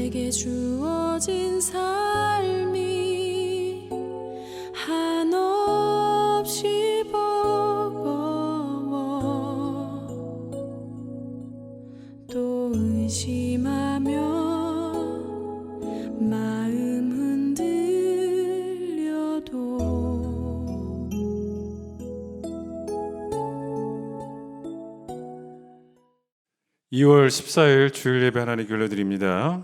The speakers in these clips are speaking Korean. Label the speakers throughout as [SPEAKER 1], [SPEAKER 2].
[SPEAKER 1] 내게 주어진 삶이 한없이 버거워 또 의심하며 마음 흔들려도
[SPEAKER 2] 2월 14일 주일 예배 하나님 올려드립니다.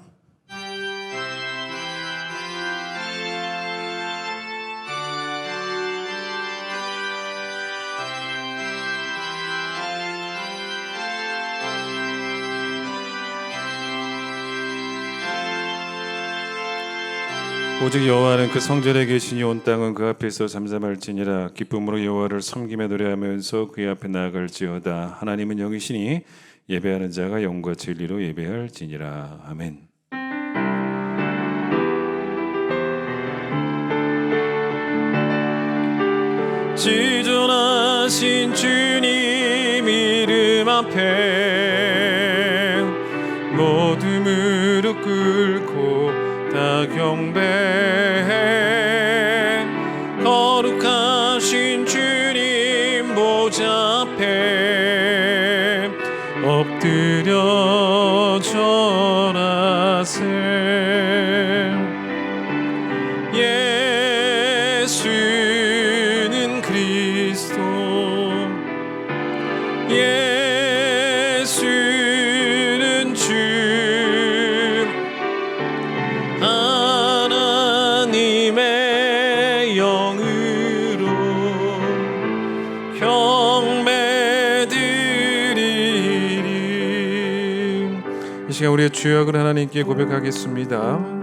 [SPEAKER 2] 오직 여호와는 그 성전에 계시니 온 땅은 그 앞에서 잠잠할지니라. 기쁨으로 여호와를 섬기며 노래하면서 그의 앞에 나아갈지어다. 하나님은 영이시니 예배하는 자가 영과 진리로 예배할지니라. 아멘. 지존하신 주님 이름 앞에 모두 무릎 꿇고 다 경배해. 거룩하신 주님 보좌 앞에 엎드려 절하세. 예수는 그리스도, 예수는 주, 하나님의 영으로 경배드리리. 이 시간 우리의 주역을 하나님께 고백하겠습니다.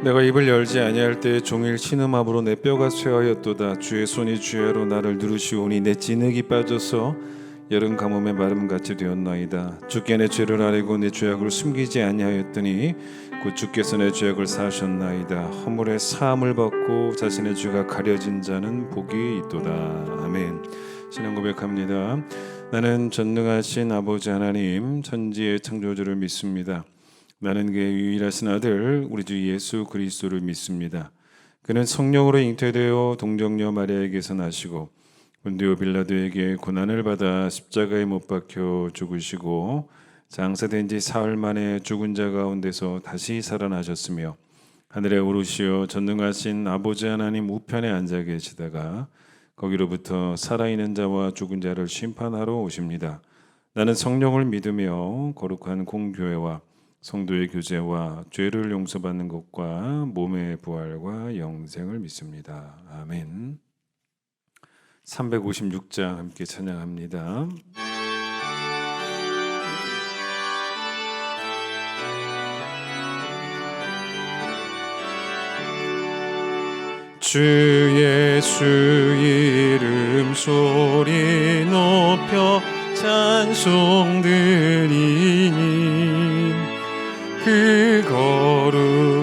[SPEAKER 2] 내가 입을 열지 아니할 때에 종일 신음함으로 내 뼈가 쇠하였도다. 주의 손이 주야로 나를 누르시오니 내 진흙이 빠져서 여름 가뭄의 마름같이 되었나이다. 주께 내 죄를 아뢰고 내 죄악을 숨기지 아니하였더니 곧 주께서 내 죄악을 사하셨나이다. 허물의 사함을 받고 자신의 죄가 가려진 자는 복이 있도다. 아멘. 신앙 고백합니다. 나는 전능하신 아버지 하나님 천지의 창조주를 믿습니다. 나는 그의 유일하신 아들 우리 주 예수 그리스도를 믿습니다. 그는 성령으로 잉태되어 동정녀 마리아에게서 나시고 본디오 빌라도에게 고난을 받아 십자가에 못 박혀 죽으시고 장사된 지 사흘 만에 죽은 자 가운데서 다시 살아나셨으며 하늘에 오르시어 전능하신 아버지 하나님 우편에 앉아 계시다가 거기로부터 살아있는 자와 죽은 자를 심판하러 오십니다. 나는 성령을 믿으며 거룩한 공교회와 성도의 교제와 죄를 용서받는 것과 몸의 부활과 영생을 믿습니다. 아멘. 356장 함께 찬양합니다. 주 예수 이름 소리 높여 찬송 드리니 그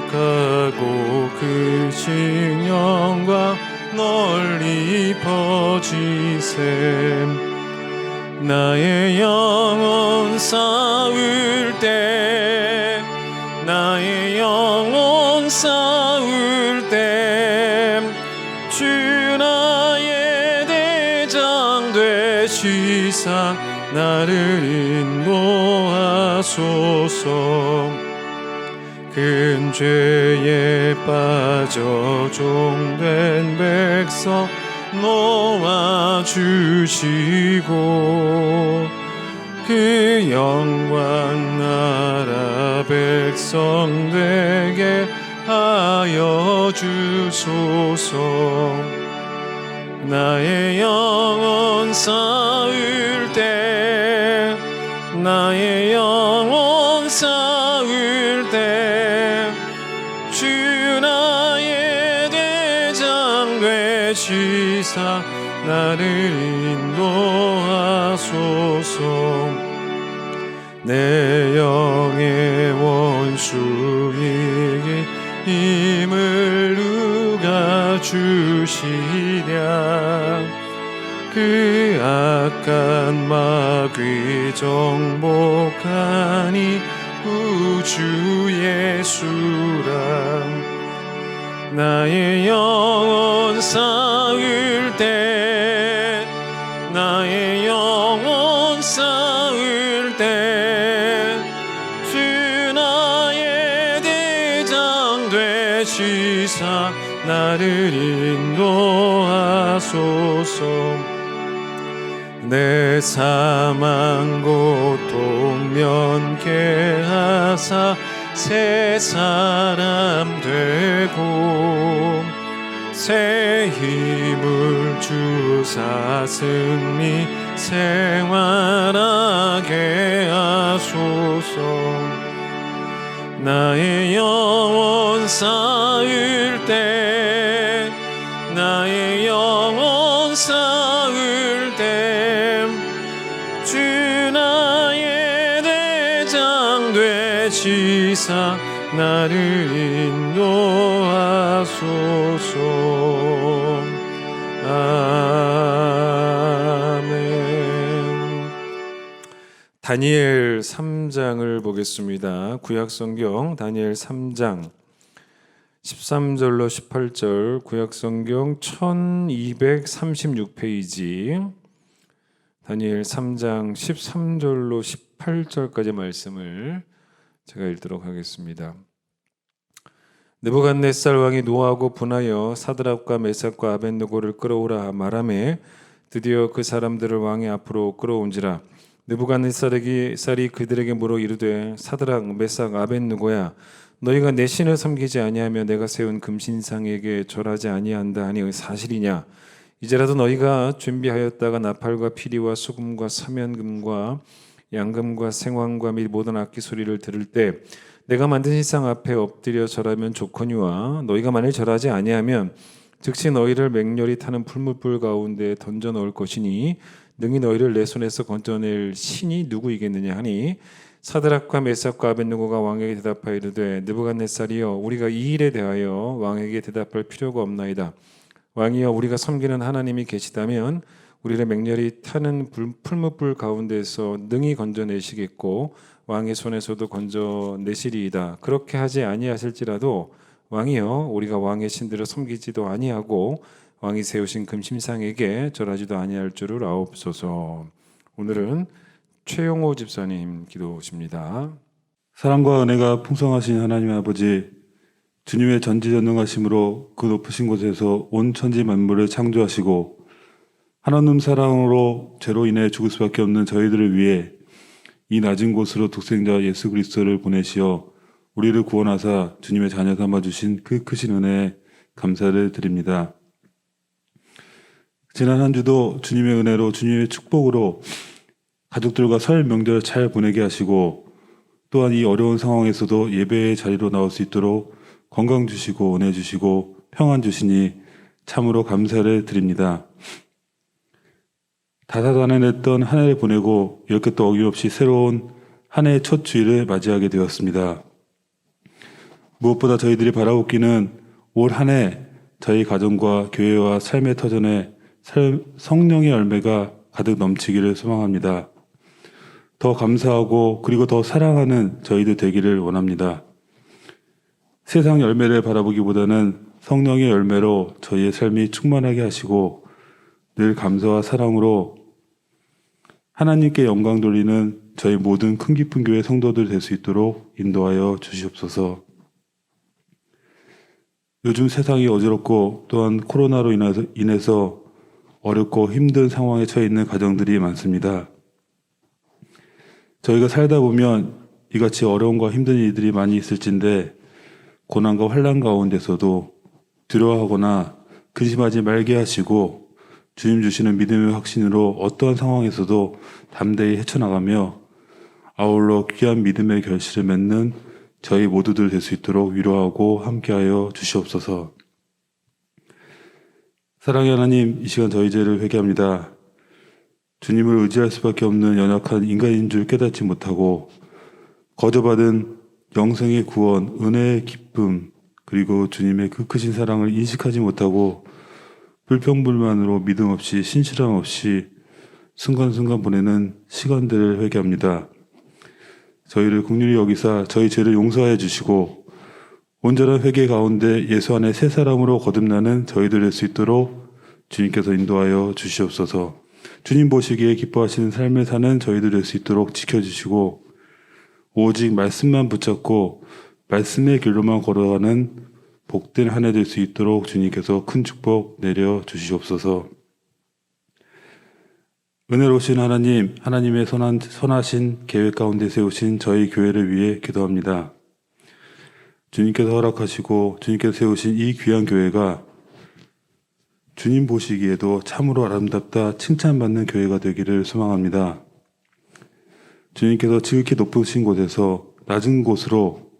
[SPEAKER 2] 거룩하고 크신 영광 널리 깊어지셈. 나의 영혼 싸울 때, 나의 영혼 싸울 때, 주 나의 대장 되시사 나를 인도하소서. 큰 죄에 빠져 종된 백성 놓아주시고, 그 영광 나라 백성 되게 하여 주소서. 나의 영혼 싸울 때, 나의 영혼 싸울 때, 주 나의 대장 되시사 나를 인도하소서. 내 영의 원수이기 힘을 누가 주시랴. 그 악한 마귀 정복하니 구주 예수라. 나의 영혼 싸울 때, 나의 영혼 싸울 때, 주 나의 대장 되시사 나를 인도하소서. 내 사망 고통 면케 하사 새 사람 되고, 새 힘을 주사 승리 생활하게 하소서. 나의 영혼 싸울 때, 나의 영혼 싸울 때, 주 나의 대장 되시사 나를 인도하소서. 아멘. 다니엘 3장을 보겠습니다. 구약성경 다니엘 3장 13절로 18절, 구약성경 1236페이지, 다니엘 3장 13절로 18절까지 말씀을 제가 읽도록 하겠습니다. 느부갓네살 왕이 노하고 분하여 사드락과 메삭과 아벳느고를 끌어오라 말하매 드디어 그 사람들을 왕의 앞으로 끌어온지라. 느부갓네살이 그들에게 물어 이르되 사드락 메삭 아벳느고야, 너희가 내 신을 섬기지 아니하며 내가 세운 금신상에게 절하지 아니한다 하니 사실이냐? 이제라도 너희가 준비하였다가 나팔과 피리와 수금과 사면금과 양금과 생황과 및 모든 악기 소리를 들을 때 내가 만든 신상 앞에 엎드려 절하면 좋거니와, 너희가 만일 절하지 아니하면 즉시 너희를 맹렬히 타는 풀무불 가운데 던져 넣을 것이니 능히 너희를 내 손에서 건져낼 신이 누구이겠느냐 하니, 사드락과 메삭과 아벳느고가 왕에게 대답하여 이르되 느부갓네살이여, 우리가 이 일에 대하여 왕에게 대답할 필요가 없나이다. 왕이여, 우리가 섬기는 하나님이 계시다면 우리를 맹렬히 타는 풀무불 가운데서 능히 건져내시겠고 왕의 손에서도 건져내시리이다. 그렇게 하지 아니하실지라도 왕이여, 우리가 왕의 신들을 섬기지도 아니하고 왕이 세우신 금신상에게 절하지도 아니할 줄을 아옵소서. 오늘은 최용호 집사님 기도십니다.
[SPEAKER 3] 사랑과 은혜가 풍성하신 하나님 아버지, 주님의 전지전능하심으로 그 높으신 곳에서 온 천지 만물을 창조하시고 하나님 사랑으로 죄로 인해 죽을 수밖에 없는 저희들을 위해 이 낮은 곳으로 독생자 예수 그리스도를 보내시어 우리를 구원하사 주님의 자녀 삼아주신 그 크신 은혜에 감사를 드립니다. 지난 한 주도 주님의 은혜로, 주님의 축복으로 가족들과 설 명절 잘 보내게 하시고, 또한 이 어려운 상황에서도 예배의 자리로 나올 수 있도록 건강 주시고 은혜 주시고 평안 주시니 참으로 감사를 드립니다. 다사다난했던 한 해를 보내고 이렇게 또 어김없이 새로운 한 해의 첫 주일을 맞이하게 되었습니다. 무엇보다 저희들이 바라보기는 올 한 해 저희 가정과 교회와 삶의 터전에 성령의 열매가 가득 넘치기를 소망합니다. 더 감사하고 그리고 더 사랑하는 저희들 되기를 원합니다. 세상 열매를 바라보기보다는 성령의 열매로 저희의 삶이 충만하게 하시고 늘 감사와 사랑으로 하나님께 영광 돌리는 저희 모든 큰 깊은 교회 성도들 될 수 있도록 인도하여 주시옵소서. 요즘 세상이 어지럽고 또한 코로나로 인해서 어렵고 힘든 상황에 처해 있는 가정들이 많습니다. 저희가 살다 보면 이같이 어려움과 힘든 일들이 많이 있을진데 고난과 환난 가운데서도 두려워하거나 근심하지 말게 하시고 주님 주시는 믿음의 확신으로 어떠한 상황에서도 담대히 헤쳐나가며 아울러 귀한 믿음의 결실을 맺는 저희 모두들 될 수 있도록 위로하고 함께하여 주시옵소서. 사랑의 하나님, 이 시간 저희 죄를 회개합니다. 주님을 의지할 수밖에 없는 연약한 인간인 줄 깨닫지 못하고 거저받은 영생의 구원, 은혜의 기쁨, 그리고 주님의 그 크신 사랑을 인식하지 못하고 불평불만으로 믿음 없이 신실함 없이 순간순간 보내는 시간들을 회개합니다. 저희를 긍휼히 여기사 저희 죄를 용서하여 주시고 온전한 회개 가운데 예수 안에 새 사람으로 거듭나는 저희들 될 수 있도록 주님께서 인도하여 주시옵소서. 주님 보시기에 기뻐하시는 삶을 사는 저희들 될 수 있도록 지켜주시고 오직 말씀만 붙잡고 말씀의 길로만 걸어가는 복된 한 해 될 수 있도록 주님께서 큰 축복 내려 주시옵소서. 은혜로우신 하나님, 하나님의 선하신 계획 가운데 세우신 저희 교회를 위해 기도합니다. 주님께서 허락하시고 주님께서 세우신 이 귀한 교회가 주님 보시기에도 참으로 아름답다 칭찬받는 교회가 되기를 소망합니다. 주님께서 지극히 높으신 곳에서 낮은 곳으로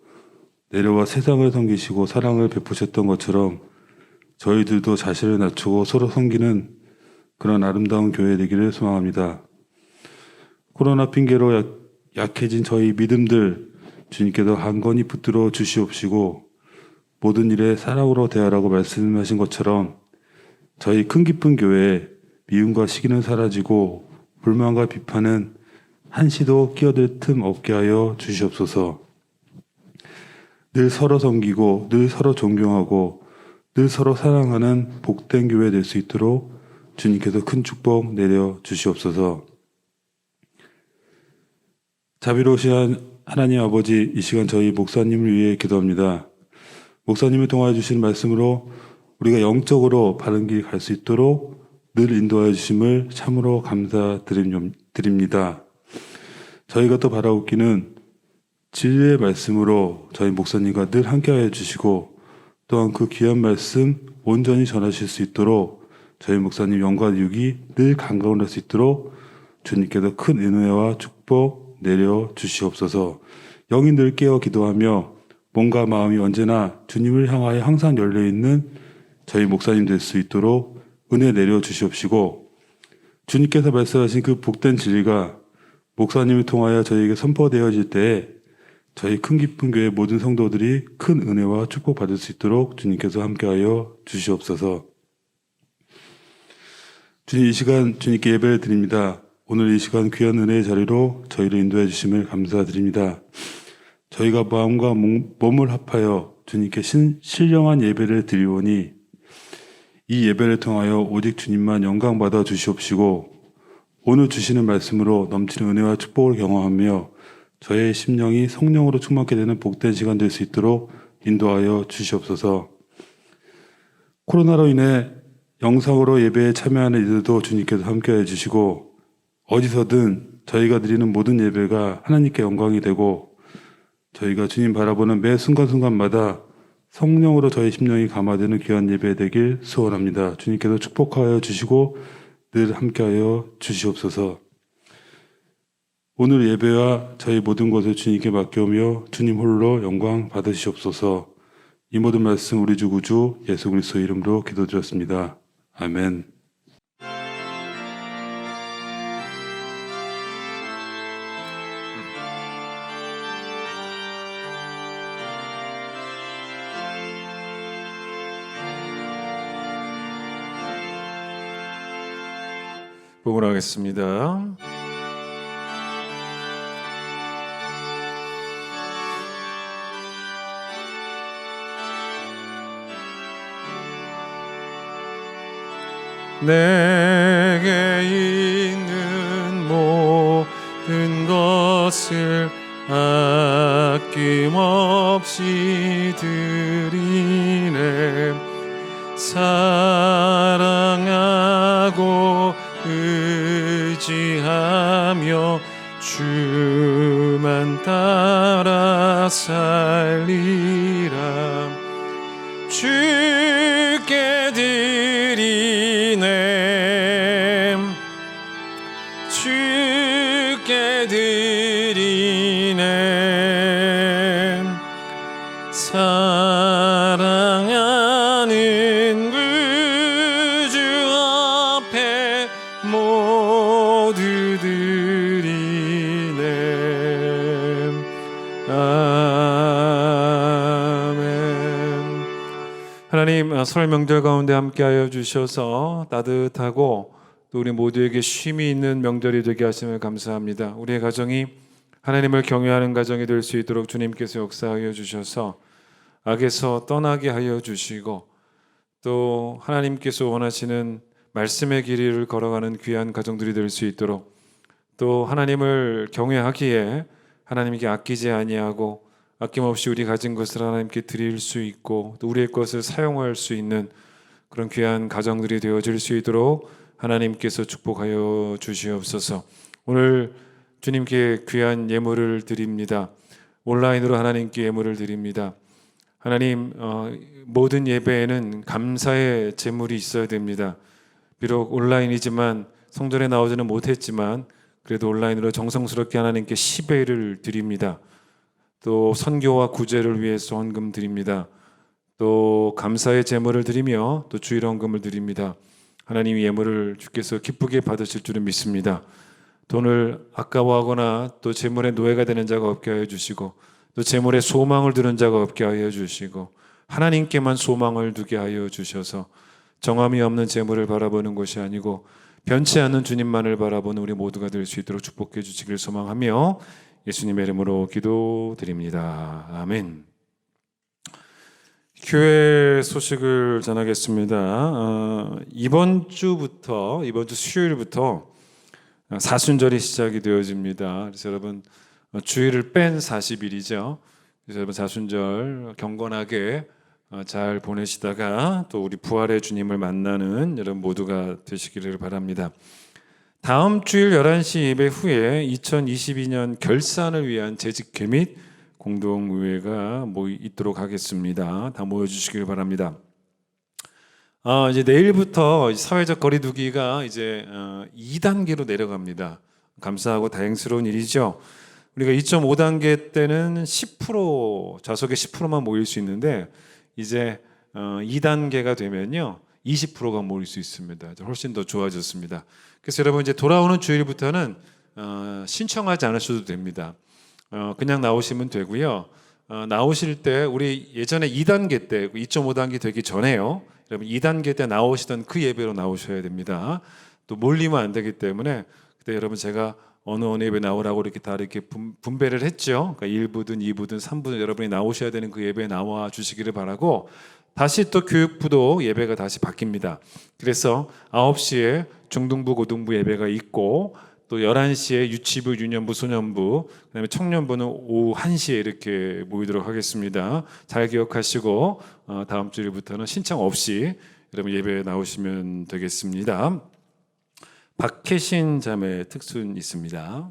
[SPEAKER 3] 내려와 세상을 섬기시고 사랑을 베푸셨던 것처럼 저희들도 자신을 낮추고 서로 섬기는 그런 아름다운 교회 되기를 소망합니다. 코로나 핑계로 약해진 저희 믿음들 주님께서 한건히 붙들어 주시옵시고 모든 일에 사랑으로 대하라고 말씀하신 것처럼 저희 큰 깊은 교회에 미움과 시기는 사라지고 불만과 비판은 한시도 끼어들 틈 없게 하여 주시옵소서. 늘 서로 섬기고 늘 서로 존경하고 늘 서로 사랑하는 복된 교회 될 수 있도록 주님께서 큰 축복 내려 주시옵소서. 자비로우신 하나님 아버지, 이 시간 저희 목사님을 위해 기도합니다. 목사님을 통하여 주신 말씀으로 우리가 영적으로 바른 길 갈 수 있도록 늘 인도하여 주심을 참으로 감사드립니다. 저희가 또 바라옵기는 진리의 말씀으로 저희 목사님과 늘 함께하여 주시고 또한 그 귀한 말씀 온전히 전하실 수 있도록 저희 목사님 영과 육이 늘 강건할 수 있도록 주님께서 큰 은혜와 축복 내려 주시옵소서. 영이 늘 깨어 기도하며 몸과 마음이 언제나 주님을 향하여 항상 열려있는 저희 목사님 될 수 있도록 은혜 내려 주시옵시고 주님께서 말씀하신 그 복된 진리가 목사님을 통하여 저희에게 선포되어질 때에 저희 큰 깊은 교회 모든 성도들이 큰 은혜와 축복 받을 수 있도록 주님께서 함께하여 주시옵소서. 주님, 이 시간 주님께 예배를 드립니다. 오늘 이 시간 귀한 은혜의 자리로 저희를 인도해 주심을 감사드립니다. 저희가 마음과 몸을 합하여 주님께 신령한 예배를 드리오니 이 예배를 통하여 오직 주님만 영광 받아 주시옵시고 오늘 주시는 말씀으로 넘치는 은혜와 축복을 경험하며 저의 심령이 성령으로 충만케 되는 복된 시간 될 수 있도록 인도하여 주시옵소서. 코로나로 인해 영상으로 예배에 참여하는 이들도 주님께서 함께해 주시고 어디서든 저희가 드리는 모든 예배가 하나님께 영광이 되고 저희가 주님 바라보는 매 순간순간마다 성령으로 저희 심령이 감화되는 귀한 예배 되길 소원합니다. 주님께서 축복하여 주시고 늘 함께하여 주시옵소서. 오늘 예배와 저희 모든 것을 주님께 맡겨오며 주님 홀로 영광 받으시옵소서. 이 모든 말씀 우리 주 구주 예수 그리스도 이름으로 기도드렸습니다. 아멘.
[SPEAKER 2] 복원하겠습니다. 내게 있는 모든 것을 아낌없이 드리네. 사랑하고 의지하며 주만 따라 살리라. 주께 드리네. 주께 드리네. 사랑하는 구주 앞에 모두 드리네. 아멘. 하나님, 설 명절 가운데 함께하여 주셔서 따뜻하고 또 우리 모두에게 쉼이 있는 명절이 되게 하심을 감사합니다. 우리의 가정이 하나님을 경외하는 가정이 될 수 있도록 주님께서 역사하여 주셔서 악에서 떠나게 하여 주시고 또 하나님께서 원하시는 말씀의 길을 걸어가는 귀한 가정들이 될 수 있도록 또 하나님을 경외하기에 하나님께 아끼지 아니하고 아낌없이 우리 가진 것을 하나님께 드릴 수 있고 또 우리의 것을 사용할 수 있는 그런 귀한 가정들이 되어질 수 있도록 하나님께서 축복하여 주시옵소서. 오늘 주님께 귀한 예물을 드립니다. 온라인으로 하나님께 예물을 드립니다. 하나님, 모든 예배에는 감사의 제물이 있어야 됩니다. 비록 온라인이지만 성전에 나오지는 못했지만 그래도 온라인으로 정성스럽게 하나님께 10회를 드립니다. 또 선교와 구제를 위해서 헌금 드립니다. 또 감사의 제물을 드리며 또 주일 헌금을 드립니다. 하나님이 예물을 주께서 기쁘게 받으실 줄은 믿습니다. 돈을 아까워하거나 또 재물의 노예가 되는 자가 없게 하여 주시고 또 재물의 소망을 두는 자가 없게 하여 주시고 하나님께만 소망을 두게 하여 주셔서 정함이 없는 재물을 바라보는 것이 아니고 변치 않는 주님만을 바라보는 우리 모두가 될 수 있도록 축복해 주시길 소망하며 예수님의 이름으로 기도드립니다. 아멘. 교회 소식을 전하겠습니다. 이번 주 수요일부터 사순절이 시작이 되어집니다. 그래서 여러분 주일을 뺀 40일이죠. 그래서 여러분 사순절 경건하게 잘 보내시다가 또 우리 부활의 주님을 만나는 여러분 모두가 되시기를 바랍니다. 다음 주일 11시 예배 후에 2022년 결산을 위한 재직회 및 공동의회가 있도록 하겠습니다. 다 모여주시길 바랍니다. 이제 내일부터 사회적 거리두기가 이제 2단계로 내려갑니다. 감사하고 다행스러운 일이죠. 우리가 2.5단계 때는 10% 좌석의 10%만 모일 수 있는데 이제 2단계가 되면요 20%가 모일 수 있습니다. 훨씬 더 좋아졌습니다. 그래서 여러분 이제 돌아오는 주일부터는 신청하지 않으셔도 됩니다. 그냥 나오시면 되고요. 나오실 때 우리 예전에 2단계 때 2.5단계 되기 전에요. 여러분 2단계 때 나오시던 그 예배로 나오셔야 됩니다. 또 몰리면 안 되기 때문에 그때 여러분 제가 어느 예배 나오라고 이렇게 다 이렇게 분배를 했죠. 그러니까 1부든 2부든 3부든 여러분이 나오셔야 되는 그 예배에 나와 주시기를 바라고 다시 또 교육부도 예배가 다시 바뀝니다. 그래서 9시에 중등부 고등부 예배가 있고 또 11시에 유치부, 유년부, 소년부, 그다음에 청년부는 오후 1시에 이렇게 모이도록 하겠습니다. 잘 기억하시고 다음 주일부터는 신청 없이 여러분 예배에 나오시면 되겠습니다. 박혜신 자매 특순 있습니다.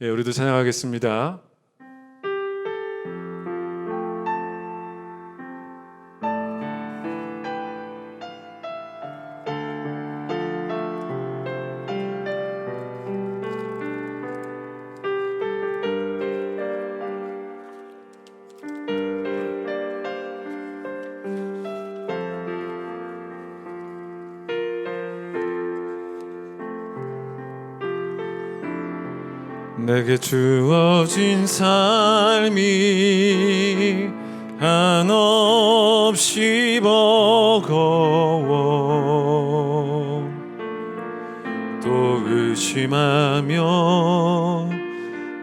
[SPEAKER 2] 우리도 찬양하겠습니다. 내게 주어진 삶이 한없이 버거워 또 의심하며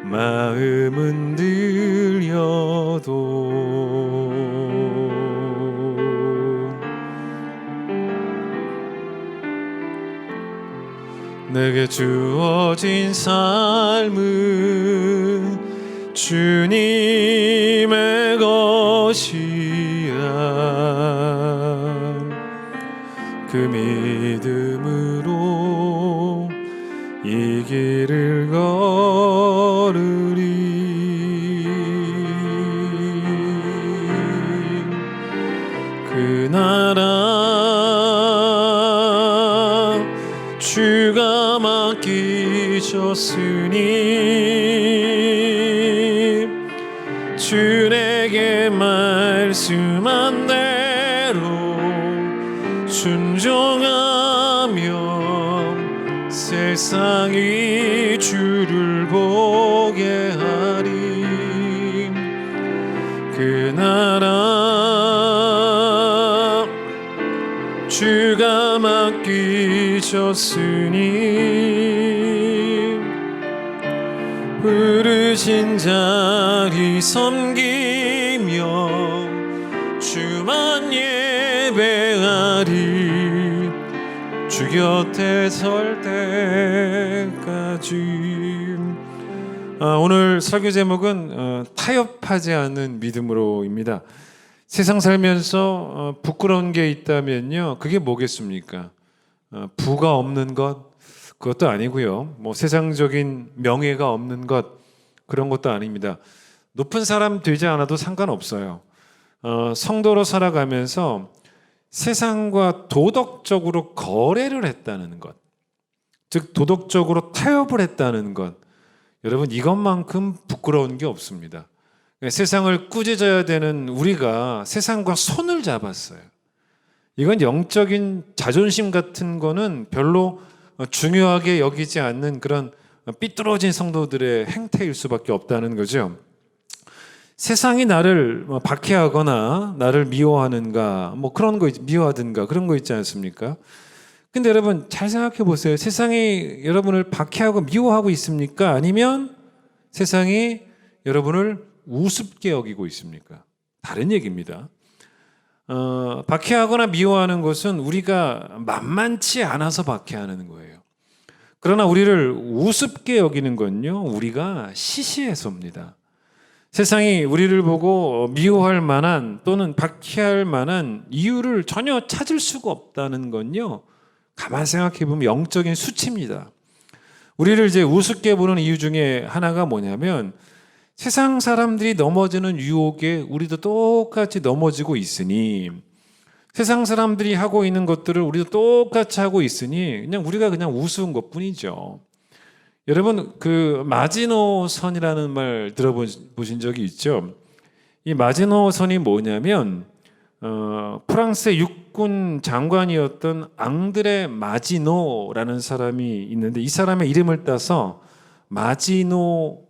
[SPEAKER 2] 마음은 들려도 내게 주어진 삶은 주님의 것이야. 그 믿음으로 이 길을 걸으리. 그 나라 주가 맡기셨으니 주 내게 말씀한 대로 순종하며 세상이 주를 보게 하리. 그 나라 주가 맡기셨으니 부르신 자리 섬기며 주만 예배하리. 주 곁에 설 때까지. 오늘 설교 제목은 타협하지 않는 믿음으로입니다. 세상 살면서 부끄러운 게 있다면요, 그게 뭐겠습니까? 부가 없는 것, 그것도 아니고요. 뭐 세상적인 명예가 없는 것, 그런 것도 아닙니다. 높은 사람 되지 않아도 상관없어요. 성도로 살아가면서 세상과 도덕적으로 거래를 했다는 것, 즉 도덕적으로 타협을 했다는 것, 여러분 이것만큼 부끄러운 게 없습니다. 세상을 꾸짖어야 되는 우리가 세상과 손을 잡았어요. 이건 영적인 자존심 같은 거는 별로 중요하게 여기지 않는 그런 삐뚤어진 성도들의 행태일 수밖에 없다는 거죠. 세상이 나를 박해하거나 나를 미워하는가, 뭐 그런 거 미워하든가 그런 거 있지 않습니까? 근데 여러분 잘 생각해 보세요. 세상이 여러분을 박해하고 미워하고 있습니까? 아니면 세상이 여러분을 우습게 여기고 있습니까? 다른 얘기입니다. 박해하거나 미워하는 것은 우리가 만만치 않아서 박해하는 거예요. 그러나 우리를 우습게 여기는 건요, 우리가 시시해서입니다. 세상이 우리를 보고 미워할 만한 또는 박해할 만한 이유를 전혀 찾을 수가 없다는 건요, 가만 생각해 보면 영적인 수치입니다. 우리를 이제 우습게 보는 이유 중에 하나가 뭐냐면, 세상 사람들이 넘어지는 유혹에 우리도 똑같이 넘어지고 있으니, 세상 사람들이 하고 있는 것들을 우리도 똑같이 하고 있으니 그냥 우리가 그냥 우스운 것뿐이죠. 여러분 그 마지노선이라는 말 들어보신 적이 있죠? 이 마지노선이 뭐냐면 프랑스의 육군 장관이었던 앙드레 마지노라는 사람이 있는데, 이 사람의 이름을 따서 마지노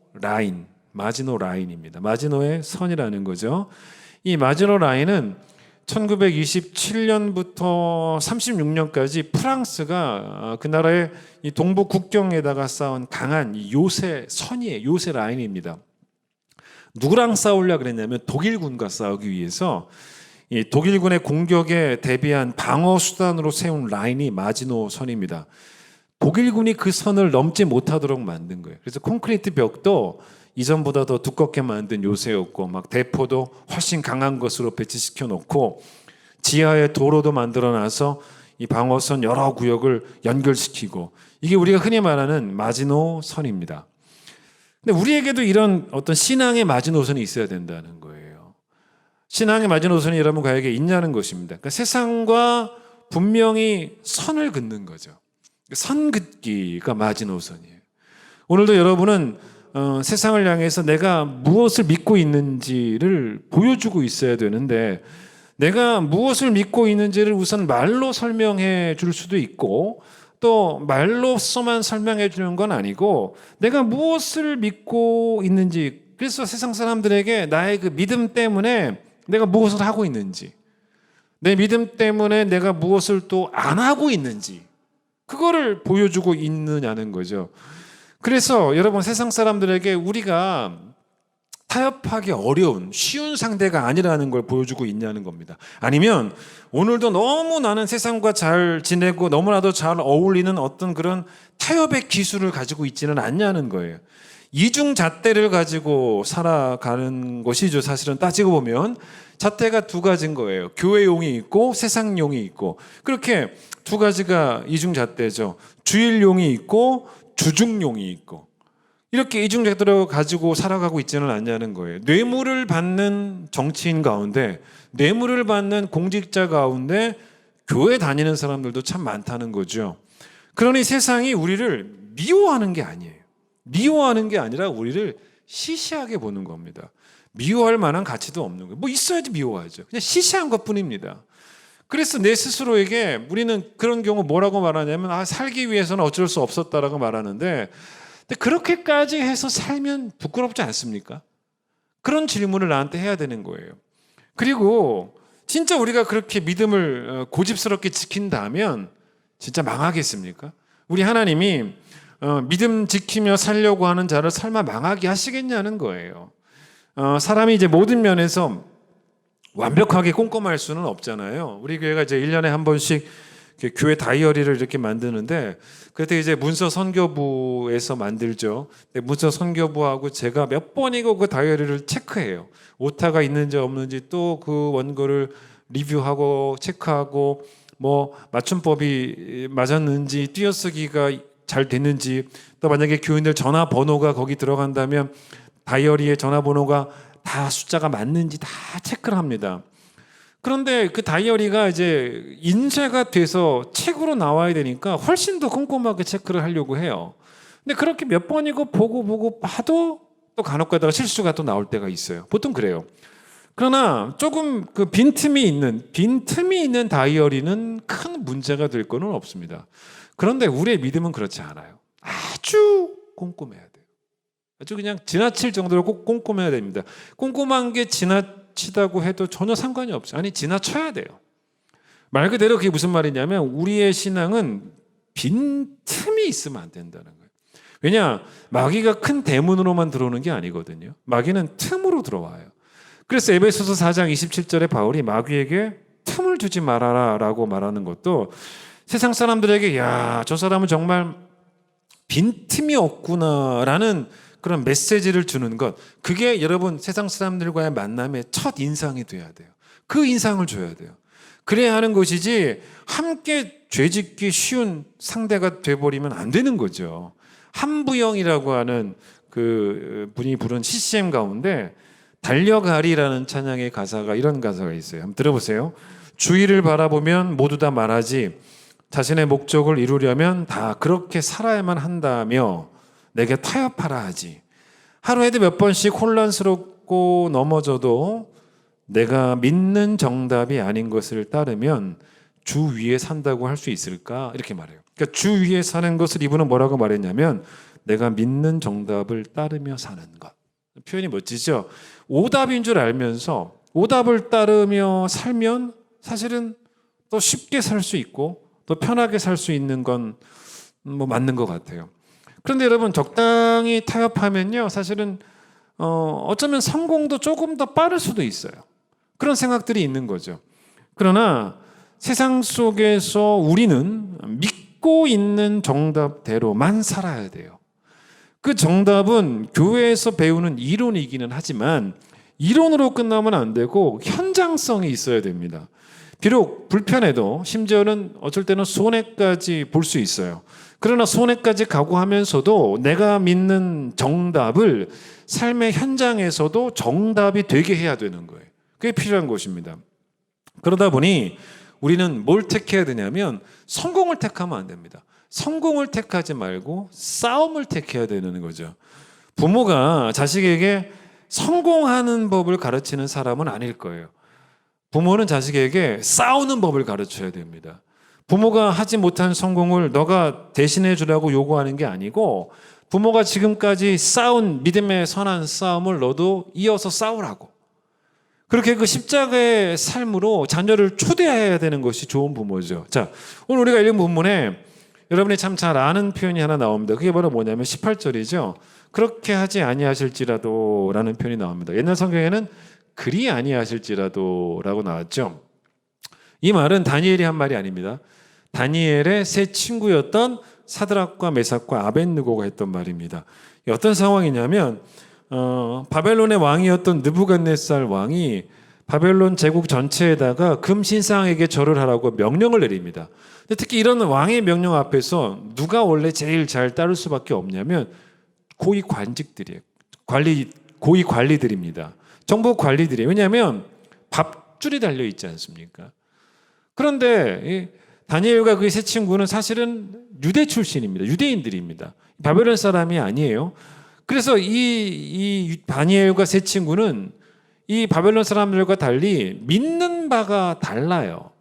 [SPEAKER 2] 라인입니다. 마지노의 선이라는 거죠. 이 마지노 라인은 1927년부터 36년까지 프랑스가 그 나라의 이 동부 국경에다가 쌓은 강한 요새 선이에요. 요새 라인입니다. 누구랑 싸우려 그랬냐면 독일군과 싸우기 위해서 이 독일군의 공격에 대비한 방어 수단으로 세운 라인이 마지노 선입니다. 독일군이 그 선을 넘지 못하도록 만든 거예요. 그래서 콘크리트 벽도 이전보다 더 두껍게 만든 요새였고, 막 대포도 훨씬 강한 것으로 배치시켜 놓고, 지하에 도로도 만들어 놔서 이 방어선 여러 구역을 연결시키고, 이게 우리가 흔히 말하는 마지노 선입니다. 근데 우리에게도 이런 어떤 신앙의 마지노선이 있어야 된다는 거예요. 신앙의 마지노선이 여러분 가에게 있냐는 것입니다. 그러니까 세상과 분명히 선을 긋는 거죠. 선 긋기가 마지노선이에요. 오늘도 여러분은 세상을 향해서 내가 무엇을 믿고 있는지를 보여주고 있어야 되는데, 내가 무엇을 믿고 있는지를 우선 말로 설명해 줄 수도 있고, 또 말로서만 설명해 주는 건 아니고 내가 무엇을 믿고 있는지, 그래서 세상 사람들에게 나의 그 믿음 때문에 내가 무엇을 하고 있는지, 내 믿음 때문에 내가 무엇을 또 안 하고 있는지, 그거를 보여주고 있느냐는 거죠. 그래서 여러분, 세상 사람들에게 우리가 타협하기 어려운 쉬운 상대가 아니라는 걸 보여주고 있냐는 겁니다. 아니면 오늘도 너무 나는 세상과 잘 지내고 너무나도 잘 어울리는 어떤 그런 타협의 기술을 가지고 있지는 않냐는 거예요. 이중잣대를 가지고 살아가는 것이죠. 사실은 따지고 보면 잣대가 두 가지인 거예요. 교회용이 있고 세상용이 있고, 그렇게 두 가지가 이중잣대죠. 주일용이 있고 주중용이 있고, 이렇게 이중잣대로 가지고 살아가고 있지는 않냐는 거예요. 뇌물을 받는 정치인 가운데, 뇌물을 받는 공직자 가운데 교회 다니는 사람들도 참 많다는 거죠. 그러니 세상이 우리를 미워하는 게 아니에요. 미워하는 게 아니라 우리를 시시하게 보는 겁니다. 미워할 만한 가치도 없는 거예요. 뭐 있어야지 미워하죠. 그냥 시시한 것뿐입니다. 그래서 내 스스로에게 우리는 그런 경우 뭐라고 말하냐면, 살기 위해서는 어쩔 수 없었다라고 말하는데, 근데 그렇게까지 해서 살면 부끄럽지 않습니까? 그런 질문을 나한테 해야 되는 거예요. 그리고 진짜 우리가 그렇게 믿음을 고집스럽게 지킨다면 진짜 망하겠습니까? 우리 하나님이 믿음 지키며 살려고 하는 자를 설마 망하게 하시겠냐는 거예요. 사람이 이제 모든 면에서 완벽하게 꼼꼼할 수는 없잖아요. 우리 교회가 이제 1년에 한 번씩 교회 다이어리를 이렇게 만드는데, 그때 이제 문서 선교부에서 만들죠. 문서 선교부하고 제가 몇 번이고 그 다이어리를 체크해요. 오타가 있는지 없는지, 또 그 원고를 리뷰하고 체크하고, 뭐 맞춤법이 맞았는지, 띄어쓰기가 잘 됐는지, 또 만약에 교인들 전화번호가 거기 들어간다면 다이어리에 전화번호가 다 숫자가 맞는지 다 체크를 합니다. 그런데 그 다이어리가 이제 인쇄가 돼서 책으로 나와야 되니까 훨씬 더 꼼꼼하게 체크를 하려고 해요. 근데 그렇게 몇 번이고 보고 봐도 또 간혹 가다가 실수가 또 나올 때가 있어요. 보통 그래요. 그러나 조금 그 빈틈이 있는 다이어리는 큰 문제가 될 거는 없습니다. 그런데 우리의 믿음은 그렇지 않아요. 아주 꼼꼼해야 돼요. 아주 그냥 지나칠 정도로 꼭 꼼꼼해야 됩니다. 꼼꼼한 게 지나치다고 해도 전혀 상관이 없어요. 아니, 지나쳐야 돼요. 말 그대로 그게 무슨 말이냐면, 우리의 신앙은 빈틈이 있으면 안 된다는 거예요. 왜냐? 마귀가 큰 대문으로만 들어오는 게 아니거든요. 마귀는 틈으로 들어와요. 그래서 에베소서 4장 27절에 바울이 마귀에게 틈을 주지 말아라 라고 말하는 것도, 세상 사람들에게 야, 저 사람은 정말 빈틈이 없구나라는 그런 메시지를 주는 것, 그게 여러분 세상 사람들과의 만남의 첫 인상이 돼야 돼요. 그 인상을 줘야 돼요. 그래야 하는 것이지, 함께 죄짓기 쉬운 상대가 돼버리면 안 되는 거죠. 한부영이라고 하는 그 분이 부른 CCM 가운데 달려가리라는 찬양의 가사가, 이런 가사가 있어요. 한번 들어보세요. 주위를 바라보면 모두 다 말하지, 자신의 목적을 이루려면 다 그렇게 살아야만 한다며 내게 타협하라 하지. 하루에도 몇 번씩 혼란스럽고 넘어져도 내가 믿는 정답이 아닌 것을 따르면 주 위에 산다고 할 수 있을까? 이렇게 말해요. 그러니까 주 위에 사는 것을 이분은 뭐라고 말했냐면, 내가 믿는 정답을 따르며 사는 것. 표현이 멋지죠? 오답인 줄 알면서 오답을 따르며 살면 사실은 또 쉽게 살 수 있고 또 편하게 살 수 있는 건 뭐 맞는 것 같아요. 그런데 여러분, 적당히 타협하면요, 사실은 어쩌면 성공도 조금 더 빠를 수도 있어요. 그런 생각들이 있는 거죠. 그러나 세상 속에서 우리는 믿고 있는 정답대로만 살아야 돼요. 그 정답은 교회에서 배우는 이론이기는 하지만 이론으로 끝나면 안 되고 현장성이 있어야 됩니다. 비록 불편해도, 심지어는 어쩔 때는 손해까지 볼 수 있어요. 그러나 손해까지 각오하면서도 내가 믿는 정답을 삶의 현장에서도 정답이 되게 해야 되는 거예요. 그게 필요한 것입니다. 그러다 보니 우리는 뭘 택해야 되냐면 성공을 택하면 안 됩니다. 성공을 택하지 말고 싸움을 택해야 되는 거죠. 부모가 자식에게 성공하는 법을 가르치는 사람은 아닐 거예요. 부모는 자식에게 싸우는 법을 가르쳐야 됩니다. 부모가 하지 못한 성공을 너가 대신해 주라고 요구하는 게 아니고 부모가 지금까지 싸운 믿음의 선한 싸움을 너도 이어서 싸우라고. 그렇게 그 십자가의 삶으로 자녀를 초대해야 되는 것이 좋은 부모죠. 자, 오늘 우리가 읽은 본문에 여러분이 참 잘 아는 표현이 하나 나옵니다. 그게 바로 뭐냐면 18절이죠. 그렇게 하지 아니하실지라도 라는 표현이 나옵니다. 옛날 성경에는 그리 아니하실지라도 라고 나왔죠. 이 말은 다니엘이 한 말이 아닙니다. 다니엘의 세 친구였던 사드락과 메삭과 아벳느고가 했던 말입니다. 어떤 상황이냐면 바벨론의 왕이었던 느부갓네살 왕이 바벨론 제국 전체에다가 금신상에게 절을 하라고 명령을 내립니다. 근데 특히 이런 왕의 명령 앞에서 누가 원래 제일 잘 따를 수밖에 없냐면 고위 관직들이에요. 고위 관리들입니다. 정부 관리들이에요. 왜냐하면 밥줄이 달려 있지 않습니까? 그런데 다니엘과 그의 세 친구는 사실은 유대 출신입니다. 유대인들입니다. 바벨론 사람이 아니에요. 그래서 이 다니엘과 세 친구는 이 바벨론 사람들과 달리 믿는 바가 달라요.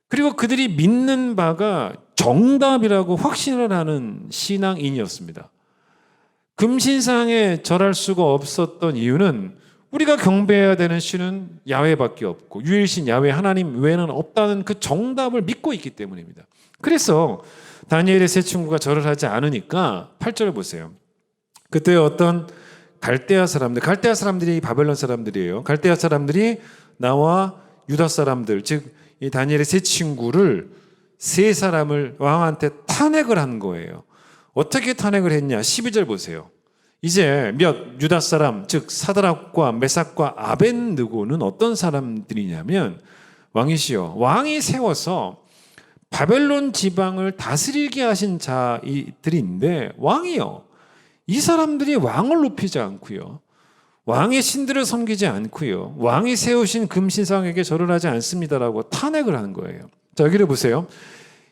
[SPEAKER 2] 그리고 그들이 믿는 바가 정답이라고 확신을 하는 신앙인이었습니다. 금신상에 절할 수가 없었던 이유는 우리가 경배해야 되는 신은 야훼밖에 없고 유일신 야훼 하나님 외에는 없다는 그 정답을 믿고 있기 때문입니다. 그래서 다니엘의 세 친구가 절을 하지 않으니까 8절을 보세요. 그때 어떤 갈대아 사람들이 바벨론 사람들이에요. 갈대아 사람들이 나와 유다 사람들, 즉 이 다니엘의 세 친구를 세 사람을 왕한테 탄핵을 한 거예요. 어떻게 탄핵을 했냐? 12절 보세요. 이제 유다 사람, 즉 사드락과 메삭과 아벳느고는 어떤 사람들이냐면 왕이 세워서 바벨론 지방을 다스리게 하신 자들인데 왕이요. 이 사람들이 왕을 높이지 않고요. 왕의 신들을 섬기지 않고요. 왕이 세우신 금신상에게 절을 하지 않습니다라고 탄핵을 하는 거예요. 자, 여기를 보세요.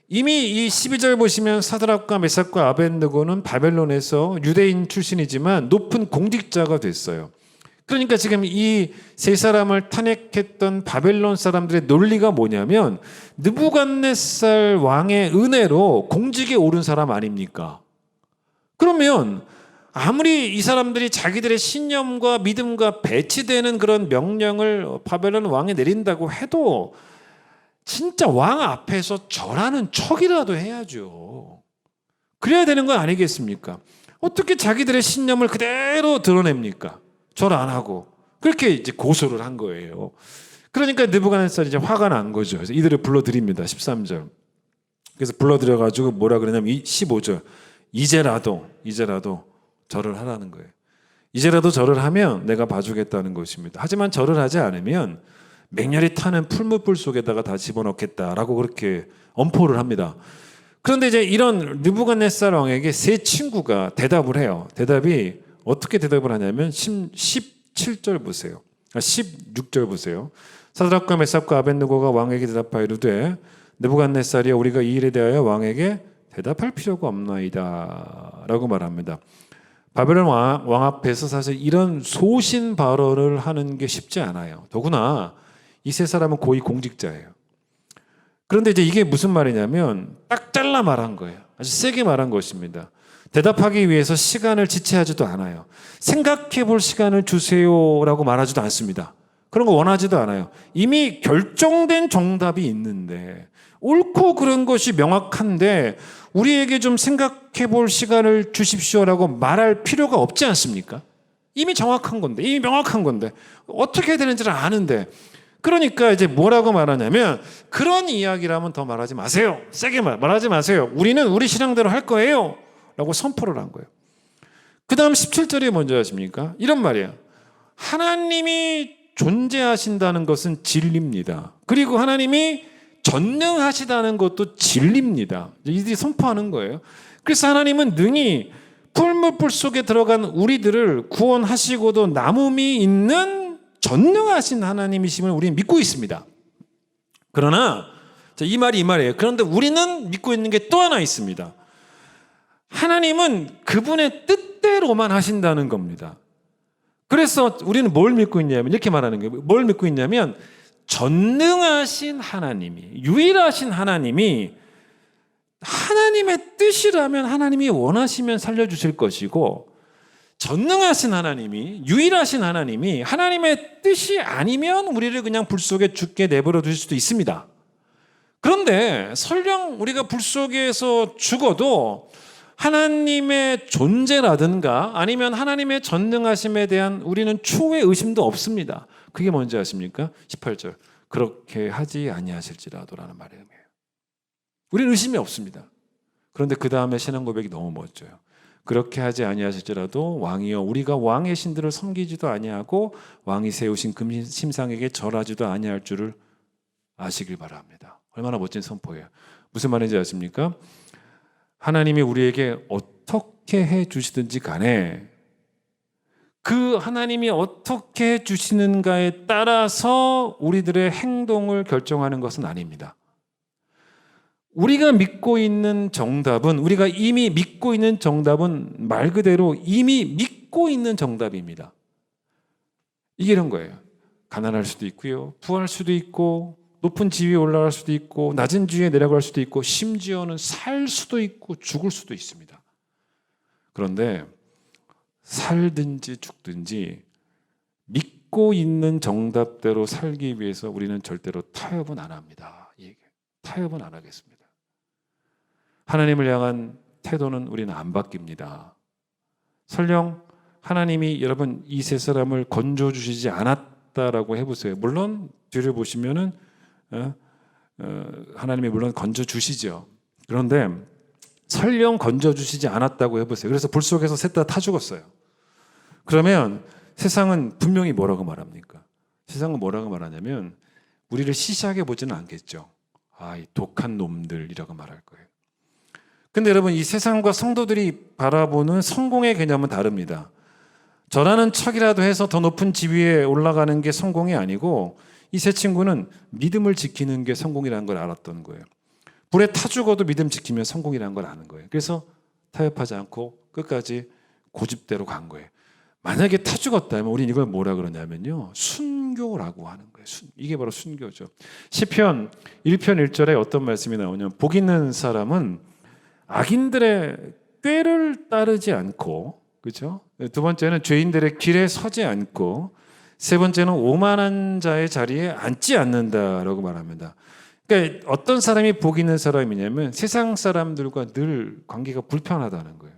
[SPEAKER 2] 이미 이 12절 보시면 사드락과 메삭과 아벳느고는 바벨론에서 유대인 출신이지만 높은 공직자가 됐어요. 그러니까 지금 이 세 사람을 탄핵했던 바벨론 사람들의 논리가 뭐냐면 느부갓네살 왕의 은혜로 공직에 오른 사람 아닙니까? 그러면 아무리 이 사람들이 자기들의 신념과 믿음과 배치되는 그런 명령을 바벨론 왕에 내린다고 해도 진짜 왕 앞에서 절하는 척이라도 해야죠. 그래야 되는 건 아니겠습니까? 어떻게 자기들의 신념을 그대로 드러냅니까? 절 안 하고. 그렇게 이제 고소를 한 거예요. 그러니까 느부갓네살이 이제 화가 난 거죠. 그래서 이들을 불러드립니다. 13절. 그래서 불러들여가지고 뭐라 그러냐면 15절. 이제라도 절을 하라는 거예요. 이제라도 절을 하면 내가 봐주겠다는 것입니다. 하지만 절을 하지 않으면 맹렬히 타는 풀무불 속에다가 다 집어넣겠다라고 그렇게 엄포를 합니다. 그런데 이제 이런 느부갓네살 왕에게 세 친구가 대답을 해요. 대답이 어떻게 대답을 하냐면 17절 보세요. 16절 보세요. 사드락과 메삭과 아벳느고가 왕에게 대답하여 이르되 느부갓네살이여 우리가 이 일에 대하여 왕에게 대답할 필요가 없나이다 라고 말합니다. 바벨론 왕 앞에서 사실 이런 소신 발언을 하는 게 쉽지 않아요. 더구나 이 세 사람은 고위 공직자예요. 그런데 이제 이게 무슨 말이냐면 딱 잘라 말한 거예요. 아주 세게 말한 것입니다. 대답하기 위해서 시간을 지체하지도 않아요. 생각해 볼 시간을 주세요라고 말하지도 않습니다. 그런 거 원하지도 않아요. 이미 결정된 정답이 있는데 옳고 그른 것이 명확한데 우리에게 좀 생각해 볼 시간을 주십시오라고 말할 필요가 없지 않습니까? 이미 정확한 건데, 이미 명확한 건데 어떻게 해야 되는지를 아는데 그러니까 이제 뭐라고 말하냐면 그런 이야기라면 더 말하지 마세요. 세게 말하지 마세요. 우리는 우리 신앙대로 할 거예요 라고 선포를 한 거예요. 그 다음 17절이 뭔지 아십니까? 이런 말이에요. 하나님이 존재하신다는 것은 진리입니다. 그리고 하나님이 전능하시다는 것도 진리입니다. 이들이 선포하는 거예요. 그래서 하나님은 능히 풀무불 속에 들어간 우리들을 구원하시고도 남음이 있는 전능하신 하나님이심을 우리는 믿고 있습니다. 그러나 이 말이에요. 그런데 우리는 믿고 있는 게 또 하나 있습니다. 하나님은 그분의 뜻대로만 하신다는 겁니다. 그래서 우리는 뭘 믿고 있냐면 이렇게 말하는 거예요. 뭘 믿고 있냐면 전능하신 하나님이, 유일하신 하나님이 하나님의 뜻이라면 하나님이 원하시면 살려주실 것이고, 전능하신 하나님이, 유일하신 하나님이 하나님의 뜻이 아니면 우리를 그냥 불 속에 죽게 내버려 두실 수도 있습니다. 그런데 설령 우리가 불 속에서 죽어도 하나님의 존재라든가 아니면 하나님의 전능하심에 대한 우리는 초의 의심도 없습니다. 그게 뭔지 아십니까? 18절. 그렇게 하지 아니하실지라도라는 말이에요. 우리는 의심이 없습니다. 그런데 그 다음에 신앙 고백이 너무 멋져요. 그렇게 하지 아니하실지라도 왕이여 우리가 왕의 신들을 섬기지도 아니하고 왕이 세우신 금심상에게 절하지도 아니할 줄을 아시길 바랍니다. 얼마나 멋진 선포예요. 무슨 말인지 아십니까? 하나님이 우리에게 어떻게 해주시든지 간에 그 하나님이 어떻게 해주시는가에 따라서 우리들의 행동을 결정하는 것은 아닙니다. 우리가 믿고 있는 정답은, 우리가 이미 믿고 있는 정답은 말 그대로 이미 믿고 있는 정답입니다. 이게 이런 거예요. 가난할 수도 있고요, 부할 수도 있고, 높은 지위에 올라갈 수도 있고, 낮은 지위에 내려갈 수도 있고, 심지어는 살 수도 있고 죽을 수도 있습니다. 그런데 살든지 죽든지 믿고 있는 정답대로 살기 위해서 우리는 절대로 타협은 안 합니다. 타협은 안 하겠습니다. 하나님을 향한 태도는 우리는 안 바뀝니다. 설령 하나님이 여러분 이 세 사람을 건져주시지 않았다라고 해보세요. 물론 뒤를 보시면은 하나님이 물론 건져주시죠. 그런데 설령 건져주시지 않았다고 해보세요. 그래서 불 속에서 셋 다 타 죽었어요. 그러면 세상은 분명히 뭐라고 말합니까? 세상은 뭐라고 말하냐면 우리를 시시하게 보지는 않겠죠. 이 독한 놈들이라고 말할 거예요. 근데 여러분 이 세상과 성도들이 바라보는 성공의 개념은 다릅니다. 저라는 척이라도 해서 더 높은 지위에 올라가는 게 성공이 아니고 이 세 친구는 믿음을 지키는 게 성공이라는 걸 알았던 거예요. 불에 타 죽어도 믿음 지키면 성공이라는 걸 아는 거예요. 그래서 타협하지 않고 끝까지 고집대로 간 거예요. 만약에 타 죽었다면 우리는 이걸 뭐라 그러냐면요, 순교라고 하는 거예요. 이게 바로 순교죠. 시편 1편 1절에 어떤 말씀이 나오냐면 복 있는 사람은 악인들의 꾀를 따르지 않고, 그렇죠? 두 번째는 죄인들의 길에 서지 않고, 세 번째는 오만한 자의 자리에 앉지 않는다라고 말합니다. 그러니까 어떤 사람이 복 있는 사람이냐면 세상 사람들과 늘 관계가 불편하다는 거예요.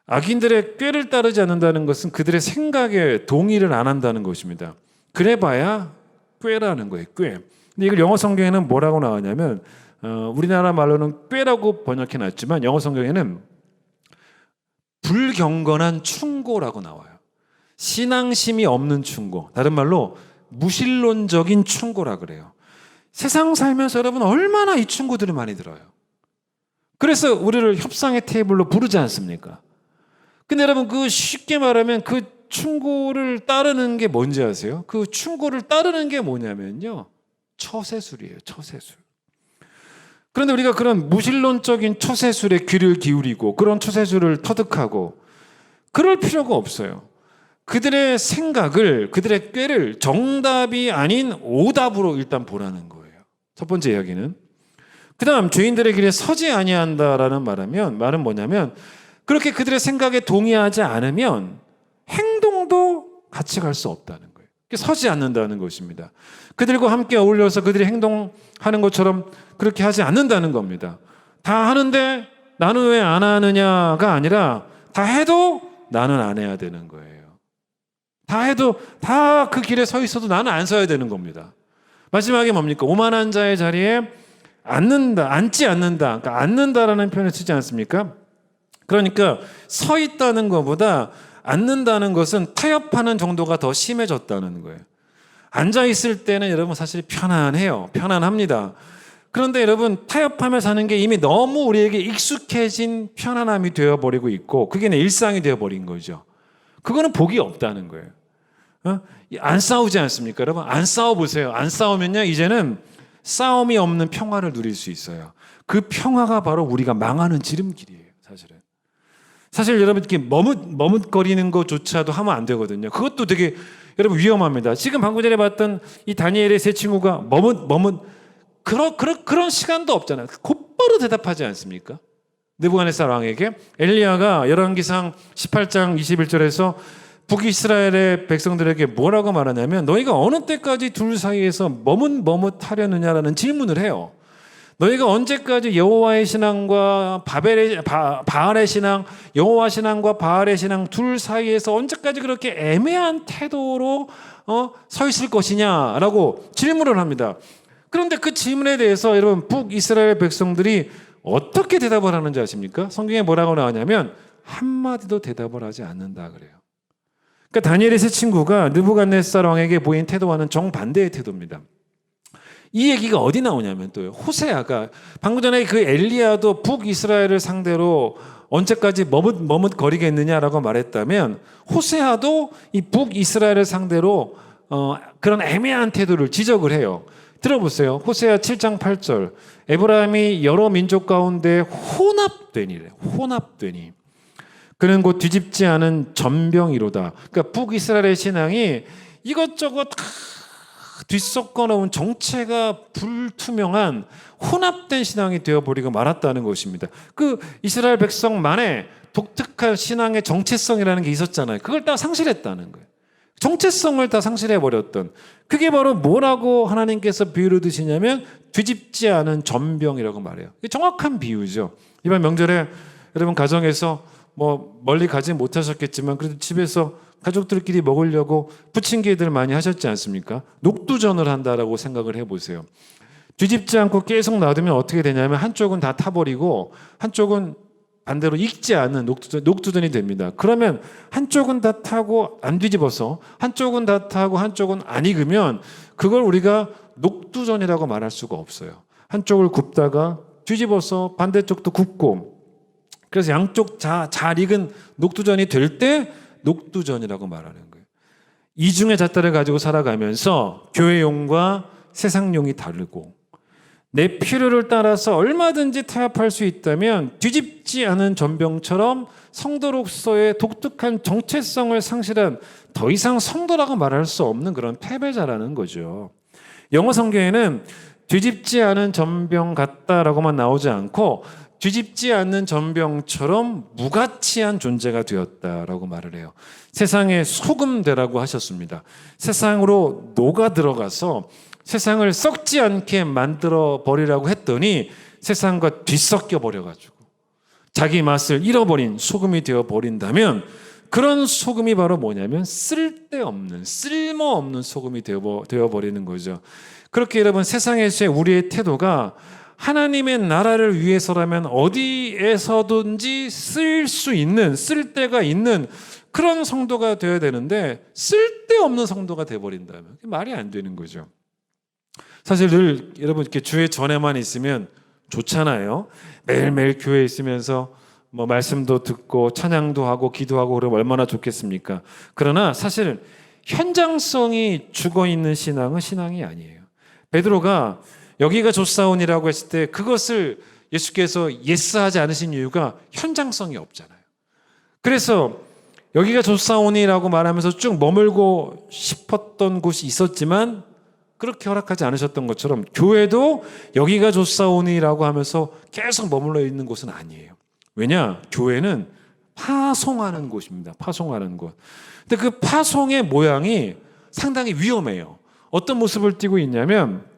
[SPEAKER 2] 악인들의 꾀를 따르지 않는다는 것은 그들의 생각에 동의를 안 한다는 것입니다. 그래봐야 꾀라는 거예요. 꾀. 근데 이걸 영어 성경에는 뭐라고 나오냐면 우리나라 말로는 꾀라고 번역해놨지만 영어 성경에는 불경건한 충고라고 나와요. 신앙심이 없는 충고. 다른 말로 무신론적인 충고라 그래요. 세상 살면서 여러분 얼마나 이 충고들을 많이 들어요. 그래서 우리를 협상의 테이블로 부르지 않습니까? 근데 여러분 그 쉽게 말하면 그 충고를 따르는 게 뭔지 아세요? 그 충고를 따르는 게 뭐냐면요, 처세술이에요. 처세술. 그런데 우리가 그런 무신론적인 처세술에 귀를 기울이고 그런 처세술을 터득하고 그럴 필요가 없어요. 그들의 생각을, 그들의 꾀를 정답이 아닌 오답으로 일단 보라는 거예요. 첫 번째 이야기는. 그 다음 죄인들의 길에 서지 아니한다라는 말은 뭐냐면 그렇게 그들의 생각에 동의하지 않으면 행동도 같이 갈 수 없다는 거예요. 서지 않는다는 것입니다. 그들과 함께 어울려서 그들이 행동하는 것처럼 그렇게 하지 않는다는 겁니다. 다 하는데 나는 왜 안 하느냐가 아니라 다 해도 나는 안 해야 되는 거예요. 다 해도 다 그 길에 서 있어도 나는 안 서야 되는 겁니다. 마지막에 뭡니까? 오만한 자의 자리에 앉지 않는다. 그러니까 앉는다라는 표현을 쓰지 않습니까? 그러니까 서 있다는 것보다 앉는다는 것은 타협하는 정도가 더 심해졌다는 거예요. 앉아 있을 때는 여러분 사실 편안해요. 편안합니다. 그런데 여러분 타협하며 사는 게 이미 너무 우리에게 익숙해진 편안함이 되어버리고 있고 그게 내 일상이 되어버린 거죠. 그거는 복이 없다는 거예요. 안 싸우지 않습니까? 여러분 안 싸워보세요. 안 싸우면요 이제는 싸움이 없는 평화를 누릴 수 있어요. 그 평화가 바로 우리가 망하는 지름길이에요. 사실 여러분 이렇게 머뭇거리는 것조차도 하면 안 되거든요. 그것도 되게 여러분 위험합니다. 지금 방금 전에 봤던 이 다니엘의 세 친구가 그런 시간도 없잖아요. 곧바로 대답하지 않습니까? 느부갓네살 왕에게 엘리야가 열왕기상 18장 21절에서 북이스라엘의 백성들에게 뭐라고 말하냐면 너희가 어느 때까지 둘 사이에서 머뭇하려느냐라는 질문을 해요. 너희가 언제까지 여호와의 신앙과 바알의 신앙, 여호와 신앙과 바알의 신앙 둘 사이에서 언제까지 그렇게 애매한 태도로 서 있을 것이냐라고 질문을 합니다. 그런데 그 질문에 대해서 여러분 북이스라엘 백성들이 어떻게 대답을 하는지 아십니까? 성경에 뭐라고 나오냐면 한마디도 대답을 하지 않는다 그래요. 그러니까 다니엘의 세 친구가 느부갓네살 왕에게 보인 태도와는 정반대의 태도입니다. 이 얘기가 어디 나오냐면 또요. 호세아가 방금 전에 그 엘리야도 북이스라엘을 상대로 언제까지 머뭇거리겠느냐라고 말했다면 호세아도 이 북이스라엘을 상대로 그런 애매한 태도를 지적을 해요. 들어보세요. 호세아 7장 8절. 에브라임이 여러 민족 가운데 혼합되니래. 혼합되니. 그는 곧 뒤집지 않은 전병이로다. 그러니까 북이스라엘의 신앙이 이것저것 뒤섞어 놓은 정체가 불투명한 혼합된 신앙이 되어버리고 말았다는 것입니다. 그 이스라엘 백성만의 독특한 신앙의 정체성이라는 게 있었잖아요. 그걸 다 상실했다는 거예요. 정체성을 다 상실해버렸던 그게 바로 뭐라고 하나님께서 비유를 드시냐면 뒤집지 않은 전병이라고 말해요. 이게 정확한 비유죠. 이번 명절에 여러분 가정에서 멀리 가지 못하셨겠지만 그래도 집에서 가족들끼리 먹으려고 부침개들 많이 하셨지 않습니까? 녹두전을 한다라고 생각을 해보세요. 뒤집지 않고 계속 놔두면 어떻게 되냐면 한쪽은 다 타버리고 한쪽은 반대로 익지 않은 녹두전이 됩니다. 그러면 한쪽은 다 타고 안 뒤집어서 한쪽은 다 타고 한쪽은 안 익으면 그걸 우리가 녹두전이라고 말할 수가 없어요. 한쪽을 굽다가 뒤집어서 반대쪽도 굽고 그래서 양쪽 잘 익은 녹두전이 될 때 녹두전이라고 말하는 거예요. 이중의 잣대를 가지고 살아가면서 교회용과 세상용이 다르고 내 필요를 따라서 얼마든지 타협할 수 있다면 뒤집지 않은 전병처럼 성도로서의 독특한 정체성을 상실한 더 이상 성도라고 말할 수 없는 그런 패배자라는 거죠. 영어 성경에는 뒤집지 않은 전병 같다라고만 나오지 않고 뒤집지 않는 전병처럼 무가치한 존재가 되었다라고 말을 해요. 세상에 소금 되라고 하셨습니다. 세상으로 녹아 들어가서 세상을 썩지 않게 만들어 버리라고 했더니 세상과 뒤섞여 버려가지고 자기 맛을 잃어버린 소금이 되어 버린다면 그런 소금이 바로 뭐냐면 쓸데없는 쓸모없는 소금이 되어 버리는 거죠. 그렇게 여러분 세상에서의 우리의 태도가 하나님의 나라를 위해서라면 어디에서든지 쓸 수 있는 쓸데가 있는 그런 성도가 되어야 되는데 쓸데없는 성도가 되어버린다면 말이 안 되는 거죠. 사실 늘 여러분 이렇게 주의 전에만 있으면 좋잖아요. 매일매일 교회에 있으면서 말씀도 듣고 찬양도 하고 기도하고 그러면 얼마나 좋겠습니까? 그러나 사실 현장성이 죽어있는 신앙은 신앙이 아니에요. 베드로가 여기가 좋사오니라고 했을 때 그것을 예수께서 예스하지 않으신 이유가 현장성이 없잖아요. 그래서 여기가 좋사오니라고 말하면서 쭉 머물고 싶었던 곳이 있었지만 그렇게 허락하지 않으셨던 것처럼 교회도 여기가 좋사오니라고 하면서 계속 머물러 있는 곳은 아니에요. 왜냐? 교회는 파송하는 곳입니다. 파송하는 곳. 근데 그 파송의 모양이 상당히 위험해요. 어떤 모습을 띠고 있냐면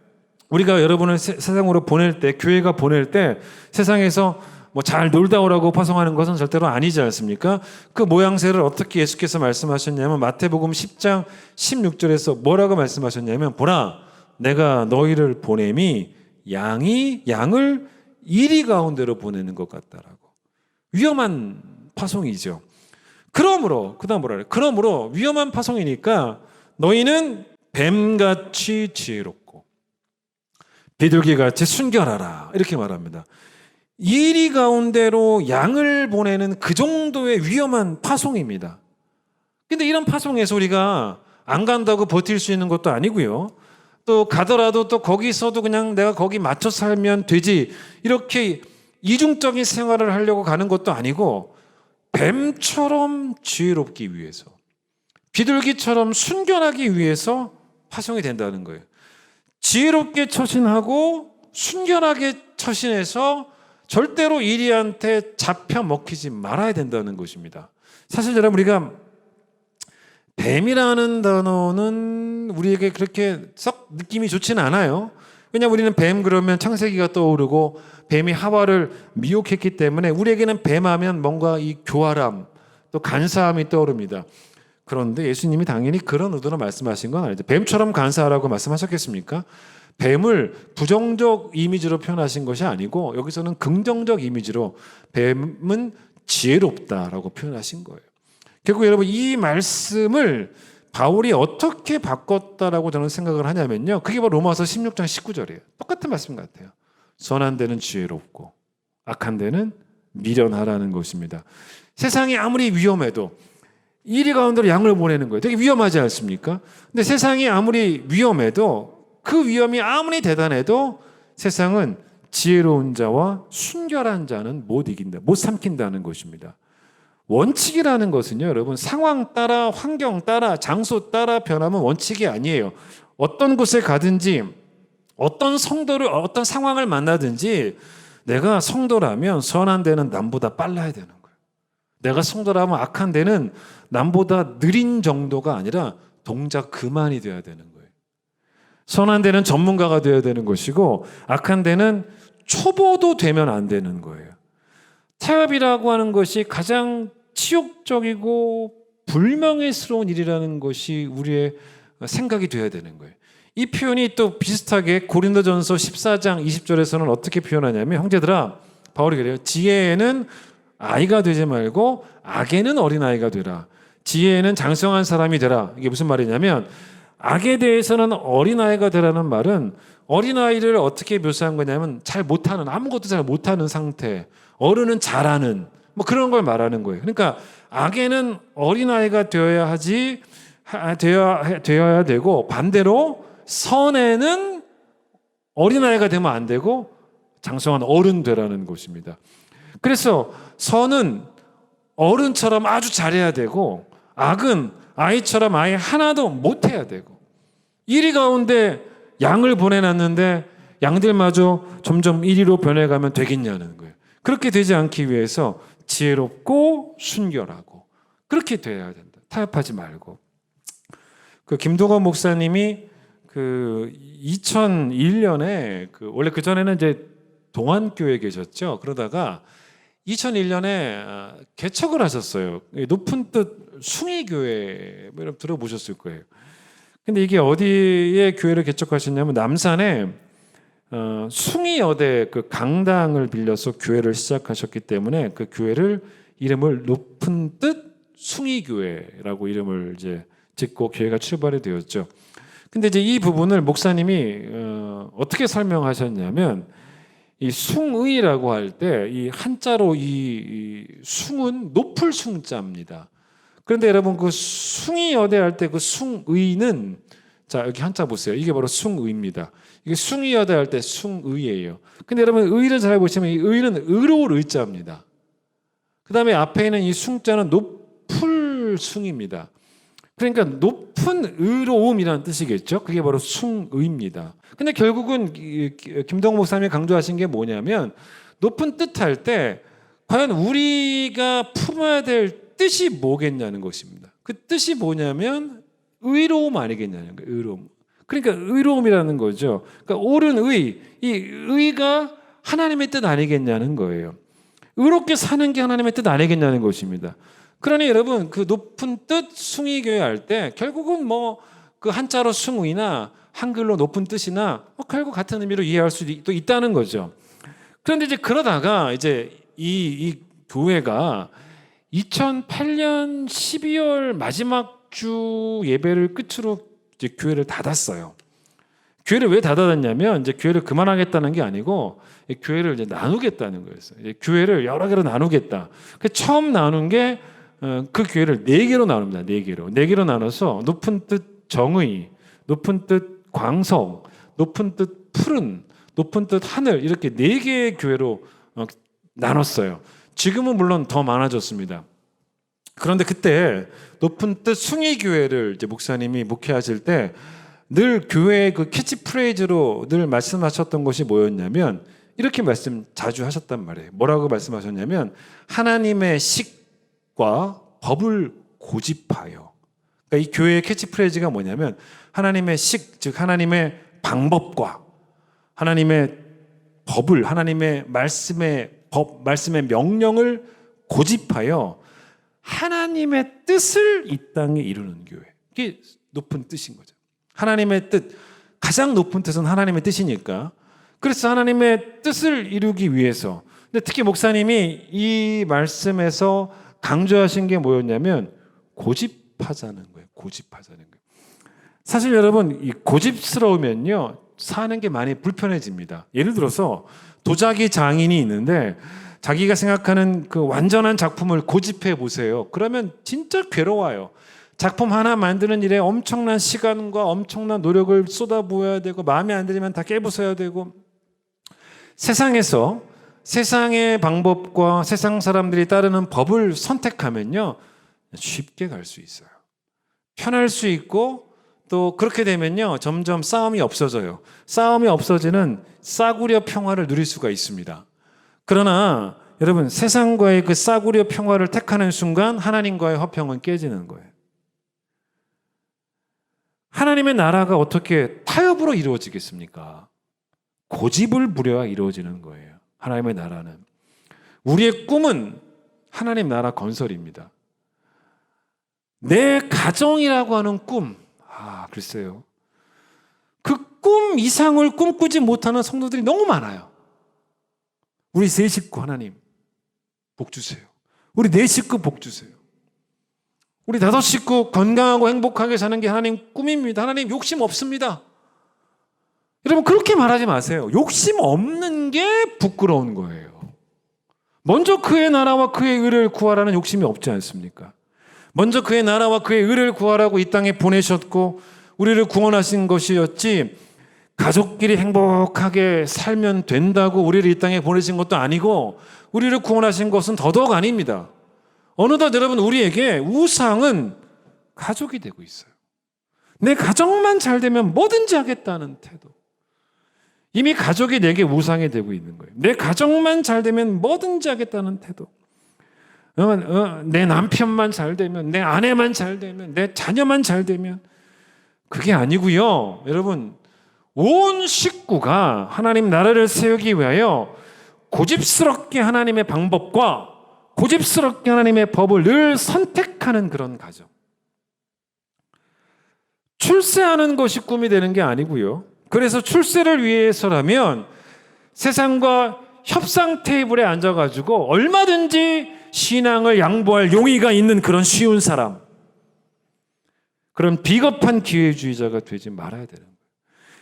[SPEAKER 2] 우리가 여러분을 세상으로 보낼 때, 교회가 보낼 때 세상에서 잘 놀다 오라고 파송하는 것은 절대로 아니지 않습니까? 그 모양새를 어떻게 예수께서 말씀하셨냐면 마태복음 10장 16절에서 뭐라고 말씀하셨냐면 보라 내가 너희를 보냄이 양을 이리 가운데로 보내는 것 같다라고. 위험한 파송이죠. 그러므로 그다음 뭐라 그래? 그러므로 위험한 파송이니까 너희는 뱀같이 지혜롭고 비둘기같이 순결하라 이렇게 말합니다. 이리 가운데로 양을 보내는 그 정도의 위험한 파송입니다. 근데 이런 파송에서 우리가 안 간다고 버틸 수 있는 것도 아니고요. 또 가더라도 또 거기서도 그냥 내가 거기 맞춰 살면 되지 이렇게 이중적인 생활을 하려고 가는 것도 아니고 뱀처럼 지혜롭기 위해서 비둘기처럼 순결하기 위해서 파송이 된다는 거예요. 지혜롭게 처신하고 순결하게 처신해서 절대로 이리한테 잡혀 먹히지 말아야 된다는 것입니다. 사실 여러분 우리가 뱀이라는 단어는 우리에게 그렇게 썩 느낌이 좋지는 않아요. 왜냐하면 우리는 뱀 그러면 창세기가 떠오르고 뱀이 하와를 미혹했기 때문에 우리에게는 뱀하면 뭔가 이 교활함 또 간사함이 떠오릅니다. 그런데 예수님이 당연히 그런 의도로 말씀하신 건 아니죠. 뱀처럼 간사하라고 말씀하셨겠습니까? 뱀을 부정적 이미지로 표현하신 것이 아니고 여기서는 긍정적 이미지로 뱀은 지혜롭다라고 표현하신 거예요. 결국 여러분 이 말씀을 바울이 어떻게 바꿨다라고 저는 생각을 하냐면요. 그게 바로 로마서 16장 19절이에요. 똑같은 말씀 같아요. 선한 데는 지혜롭고 악한 데는 미련하라는 것입니다. 세상이 아무리 위험해도 이리 가운데로 양을 보내는 거예요. 되게 위험하지 않습니까? 근데 세상이 아무리 위험해도 그 위험이 아무리 대단해도 세상은 지혜로운 자와 순결한 자는 못 이긴다, 못 삼킨다는 것입니다. 원칙이라는 것은요, 여러분 상황 따라 환경 따라 장소 따라 변하면 원칙이 아니에요. 어떤 곳에 가든지 어떤 성도를 어떤 상황을 만나든지 내가 성도라면 선한 데는 남보다 빨라야 되는 거예요. 내가 성도라면 악한 데는 남보다 느린 정도가 아니라 동작 그만이 돼야 되는 거예요. 선한 데는 전문가가 되어야 되는 것이고 악한 데는 초보도 되면 안 되는 거예요. 타협이라고 하는 것이 가장 치욕적이고 불명예스러운 일이라는 것이 우리의 생각이 되어야 되는 거예요. 이 표현이 또 비슷하게 고린도전서 14장 20절에서는 어떻게 표현하냐면 형제들아 바울이 그래요. 지혜에는 아이가 되지 말고 악에는 어린아이가 되라. 지혜에는 장성한 사람이 되라. 이게 무슨 말이냐면 악에 대해서는 어린아이가 되라는 말은 어린아이를 어떻게 묘사한 거냐면 잘 못하는 아무것도 잘 못하는 상태 어른은 잘하는 뭐 그런 걸 말하는 거예요. 그러니까 악에는 어린아이가 되어야 하지 되어야 되고 반대로 선에는 어린아이가 되면 안 되고 장성한 어른 되라는 것입니다. 그래서 선은 어른처럼 아주 잘해야 되고 악은 아이처럼 아예 하나도 못해야 되고 이리 가운데 양을 보내놨는데 양들마저 점점 이리로 변해가면 되겠냐는 거예요. 그렇게 되지 않기 위해서 지혜롭고 순결하고 그렇게 돼야 된다. 타협하지 말고. 그 김동건 목사님이 그 2001년에 원래 그 전에는 이제 동안교회에 계셨죠. 그러다가 2001년에 개척을 하셨어요. 높은 뜻 숭이교회 여러분 들어보셨을 거예요. 근데 이게 어디에 교회를 개척하셨냐면 남산에 숭이여대 그 강당을 빌려서 교회를 시작하셨기 때문에 그 교회를 이름을 높은 뜻 숭이교회라고 이름을 이제 짓고 교회가 출발이 되었죠. 근데 이제 이 부분을 목사님이 어떻게 설명하셨냐면 이 숭의라고 할 때 이 한자로 이 숭은 높을 숭자입니다. 그런데 여러분 그 숭이여대 할 때 그 숭의는 자 여기 한자 보세요. 이게 바로 숭의입니다. 이게 숭이여대 할 때 숭의예요. 근데 여러분 의를 잘 보시면 이 의는 의로울 의자입니다. 그 다음에 앞에 있는 이 숭자는 높을 숭입니다. 그러니까 높은 의로움이라는 뜻이겠죠. 그게 바로 숭의입니다. 근데 결국은 김동호 목사님이 강조하신 게 뭐냐면 높은 뜻 할 때 과연 우리가 품어야 될 뜻이 뭐겠냐는 것입니다. 그 뜻이 뭐냐면 의로움 아니겠냐는 거예요. 의로움. 그러니까 의로움이라는 거죠. 그러니까 옳은 의, 이 의가 하나님의 뜻 아니겠냐는 거예요. 의롭게 사는 게 하나님의 뜻 아니겠냐는 것입니다. 그러니 여러분 그 높은 뜻 숭의교회 할 때 결국은 뭐 그 한자로 숭의나 한글로 높은 뜻이나 결국 같은 의미로 이해할 수도 있다는 거죠. 그런데 이제 그러다가 이제 이 교회가 2008년 12월 마지막 주 예배를 끝으로 이제 교회를 닫았어요. 교회를 왜 닫았냐면 이제 교회를 그만하겠다는 게 아니고 교회를 이제 나누겠다는 거였어요. 이제 교회를 여러 개로 나누겠다. 처음 나눈 게 그 교회를 4개로 나눕니다. 4개로 나눠서 높은 뜻 정의, 높은 뜻 광석, 높은 뜻 푸른, 높은 뜻 하늘 이렇게 4개의 교회로 나눴어요. 지금은 물론 더 많아졌습니다. 그런데 그때 높은 뜻 숭의교회를 이제 목사님이 목회하실 때 늘 교회의 그 캐치프레이즈로 늘 말씀하셨던 것이 뭐였냐면 이렇게 말씀 자주 하셨단 말이에요. 뭐라고 말씀하셨냐면 하나님의 식과 법을 고집하여. 그러니까 이 교회의 캐치프레이즈가 뭐냐면 하나님의 식, 즉 하나님의 방법과 하나님의 법을, 하나님의 말씀의 법, 말씀의 명령을 고집하여 하나님의 뜻을 이 땅에 이루는 교회. 이게 높은 뜻인 거죠. 하나님의 뜻, 가장 높은 뜻은 하나님의 뜻이니까. 그래서 하나님의 뜻을 이루기 위해서. 근데 특히 목사님이 이 말씀에서 강조하신 게 뭐였냐면 고집하자는 거예요. 고집하자는 거예요. 사실 여러분 이 고집스러우면요 사는 게 많이 불편해집니다. 예를 들어서 도자기 장인이 있는데 자기가 생각하는 그 완전한 작품을 고집해 보세요. 그러면 진짜 괴로워요. 작품 하나 만드는 일에 엄청난 시간과 엄청난 노력을 쏟아부어야 되고 마음에 안 들면 다 깨부숴야 되고 세상에서 세상의 방법과 세상 사람들이 따르는 법을 선택하면요 쉽게 갈 수 있어요. 편할 수 있고 또 그렇게 되면요 점점 싸움이 없어져요. 싸움이 없어지는 싸구려 평화를 누릴 수가 있습니다. 그러나 여러분 세상과의 그 싸구려 평화를 택하는 순간 하나님과의 화평은 깨지는 거예요. 하나님의 나라가 어떻게 타협으로 이루어지겠습니까? 고집을 부려야 이루어지는 거예요. 하나님의 나라는. 우리의 꿈은 하나님 나라 건설입니다. 내 가정이라고 하는 꿈. 글쎄요. 그 꿈 이상을 꿈꾸지 못하는 성도들이 너무 많아요. 우리 세 식구 하나님 복 주세요. 우리 네 식구 복 주세요. 우리 5 식구 건강하고 행복하게 사는 게 하나님 꿈입니다. 하나님 욕심 없습니다. 여러분 그렇게 말하지 마세요. 욕심 없는 게 부끄러운 거예요. 먼저 그의 나라와 그의 의를 구하라는 욕심이 없지 않습니까? 먼저 그의 나라와 그의 의를 구하라고 이 땅에 보내셨고 우리를 구원하신 것이었지 가족끼리 행복하게 살면 된다고 우리를 이 땅에 보내신 것도 아니고 우리를 구원하신 것은 더더욱 아닙니다. 어느덧 여러분 우리에게 우상은 가족이 되고 있어요. 내 가정만 잘 되면 뭐든지 하겠다는 태도. 이미 가족이 내게 우상이 되고 있는 거예요. 내 가정만 잘 되면 뭐든지 하겠다는 태도. 내 남편만 잘 되면, 내 아내만 잘 되면, 내 자녀만 잘 되면 그게 아니고요. 여러분 온 식구가 하나님 나라를 세우기 위하여 고집스럽게 하나님의 방법과 고집스럽게 하나님의 법을 늘 선택하는 그런 가정. 출세하는 것이 꿈이 되는 게 아니고요. 그래서 출세를 위해서라면 세상과 협상 테이블에 앉아가지고 얼마든지 신앙을 양보할 용의가 있는 그런 쉬운 사람. 그런 비겁한 기회주의자가 되지 말아야 되는 거예요.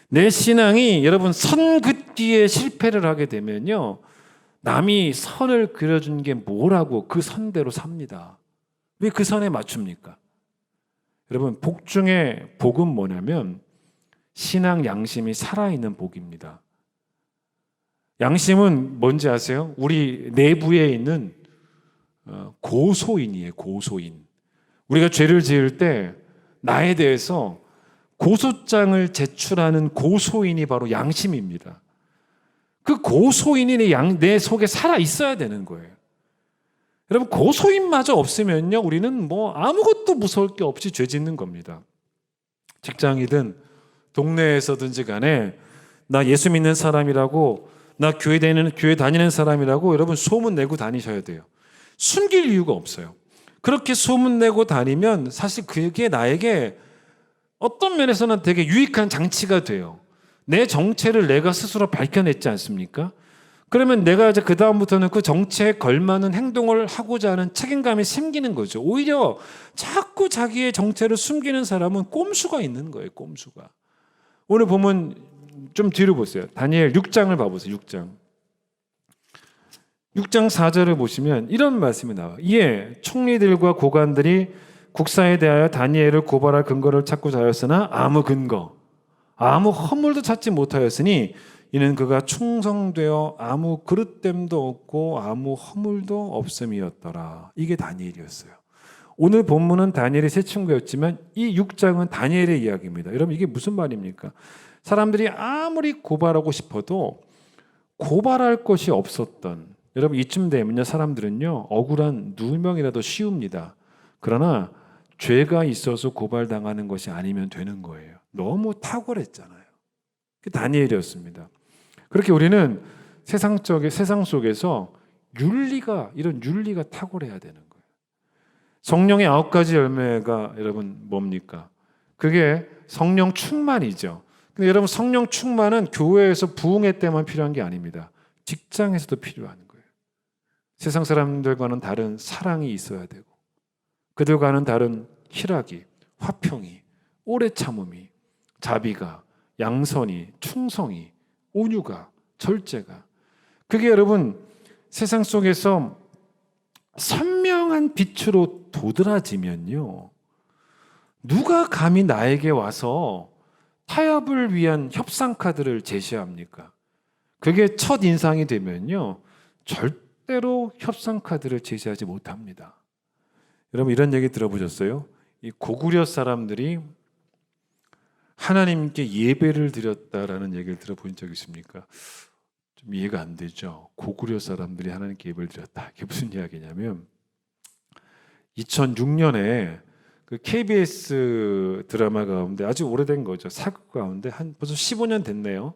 [SPEAKER 2] 내 신앙이 여러분 선 긋기에 실패를 하게 되면요. 남이 선을 그려준 게 뭐라고 그 선대로 삽니다. 왜 그 선에 맞춥니까? 여러분 복 중에 복은 뭐냐면 신앙 양심이 살아있는 복입니다. 양심은 뭔지 아세요? 우리 내부에 있는 고소인이에요. 고소인. 우리가 죄를 지을 때 나에 대해서 고소장을 제출하는 고소인이 바로 양심입니다. 그 고소인이 내 속에 살아 있어야 되는 거예요. 여러분 고소인마저 없으면요 우리는 뭐 아무것도 무서울 게 없이 죄 짓는 겁니다. 직장이든 동네에서든지 간에 나 예수 믿는 사람이라고 나 교회 다니는 사람이라고 여러분 소문 내고 다니셔야 돼요. 숨길 이유가 없어요. 그렇게 소문 내고 다니면 사실 그게 나에게 어떤 면에서는 되게 유익한 장치가 돼요. 내 정체를 내가 스스로 밝혀냈지 않습니까?
[SPEAKER 4] 그러면 내가 이제 그 다음부터는 그 정체에 걸맞는 행동을 하고자 하는 책임감이 생기는 거죠. 오히려 자꾸 자기의 정체를 숨기는 사람은 꼼수가 있는 거예요. 꼼수가. 오늘 보면 좀 뒤로 보세요. 다니엘 6장을 봐보세요. 6장 4절을 보시면 이런 말씀이 나와요. 이에 총리들과 고관들이 국사에 대하여 다니엘을 고발할 근거를 찾고자 하였으나 아무 근거, 아무 허물도 찾지 못하였으니 이는 그가 충성되어 아무 그릇됨도 없고 아무 허물도 없음이었더라. 이게 다니엘이었어요. 오늘 본문은 다니엘의 세 친구였지만 이 6장은 다니엘의 이야기입니다. 여러분 이게 무슨 말입니까? 사람들이 아무리 고발하고 싶어도 고발할 것이 없었던, 여러분 이쯤 되면요 사람들은요 억울한 누명이라도 씌웁니다. 그러나 죄가 있어서 고발당하는 것이 아니면 되는 거예요. 너무 탁월했잖아요. 그 다니엘이었습니다. 그렇게 우리는 세상 속에서 이런 윤리가 탁월해야 되는 거예요. 성령의 9가지 열매가 여러분 뭡니까? 그게 성령 충만이죠. 근데 여러분 성령 충만은 교회에서 부흥회 때만 필요한 게 아닙니다. 직장에서도 필요한 거예요. 세상 사람들과는 다른 사랑이 있어야 되고 그들과는 다른 희락이, 화평이, 오래 참음이, 자비가, 양선이, 충성이, 온유가, 절제가, 그게 여러분 세상 속에서 선명한 빛으로 도드라지면요 누가 감히 나에게 와서 타협을 위한 협상 카드를 제시합니까? 그게 첫 인상이 되면요 절대로 협상 카드를 제시하지 못합니다. 여러분 이런 얘기 들어보셨어요? 이 고구려 사람들이 하나님께 예배를 드렸다라는 얘기를 들어본 적 있습니까? 좀 이해가 안 되죠. 고구려 사람들이 하나님께 예배를 드렸다. 이게 무슨 이야기냐면 2006년에 그 KBS 드라마 가운데 아주 오래된 거죠. 사극 가운데 한 벌써 15년 됐네요.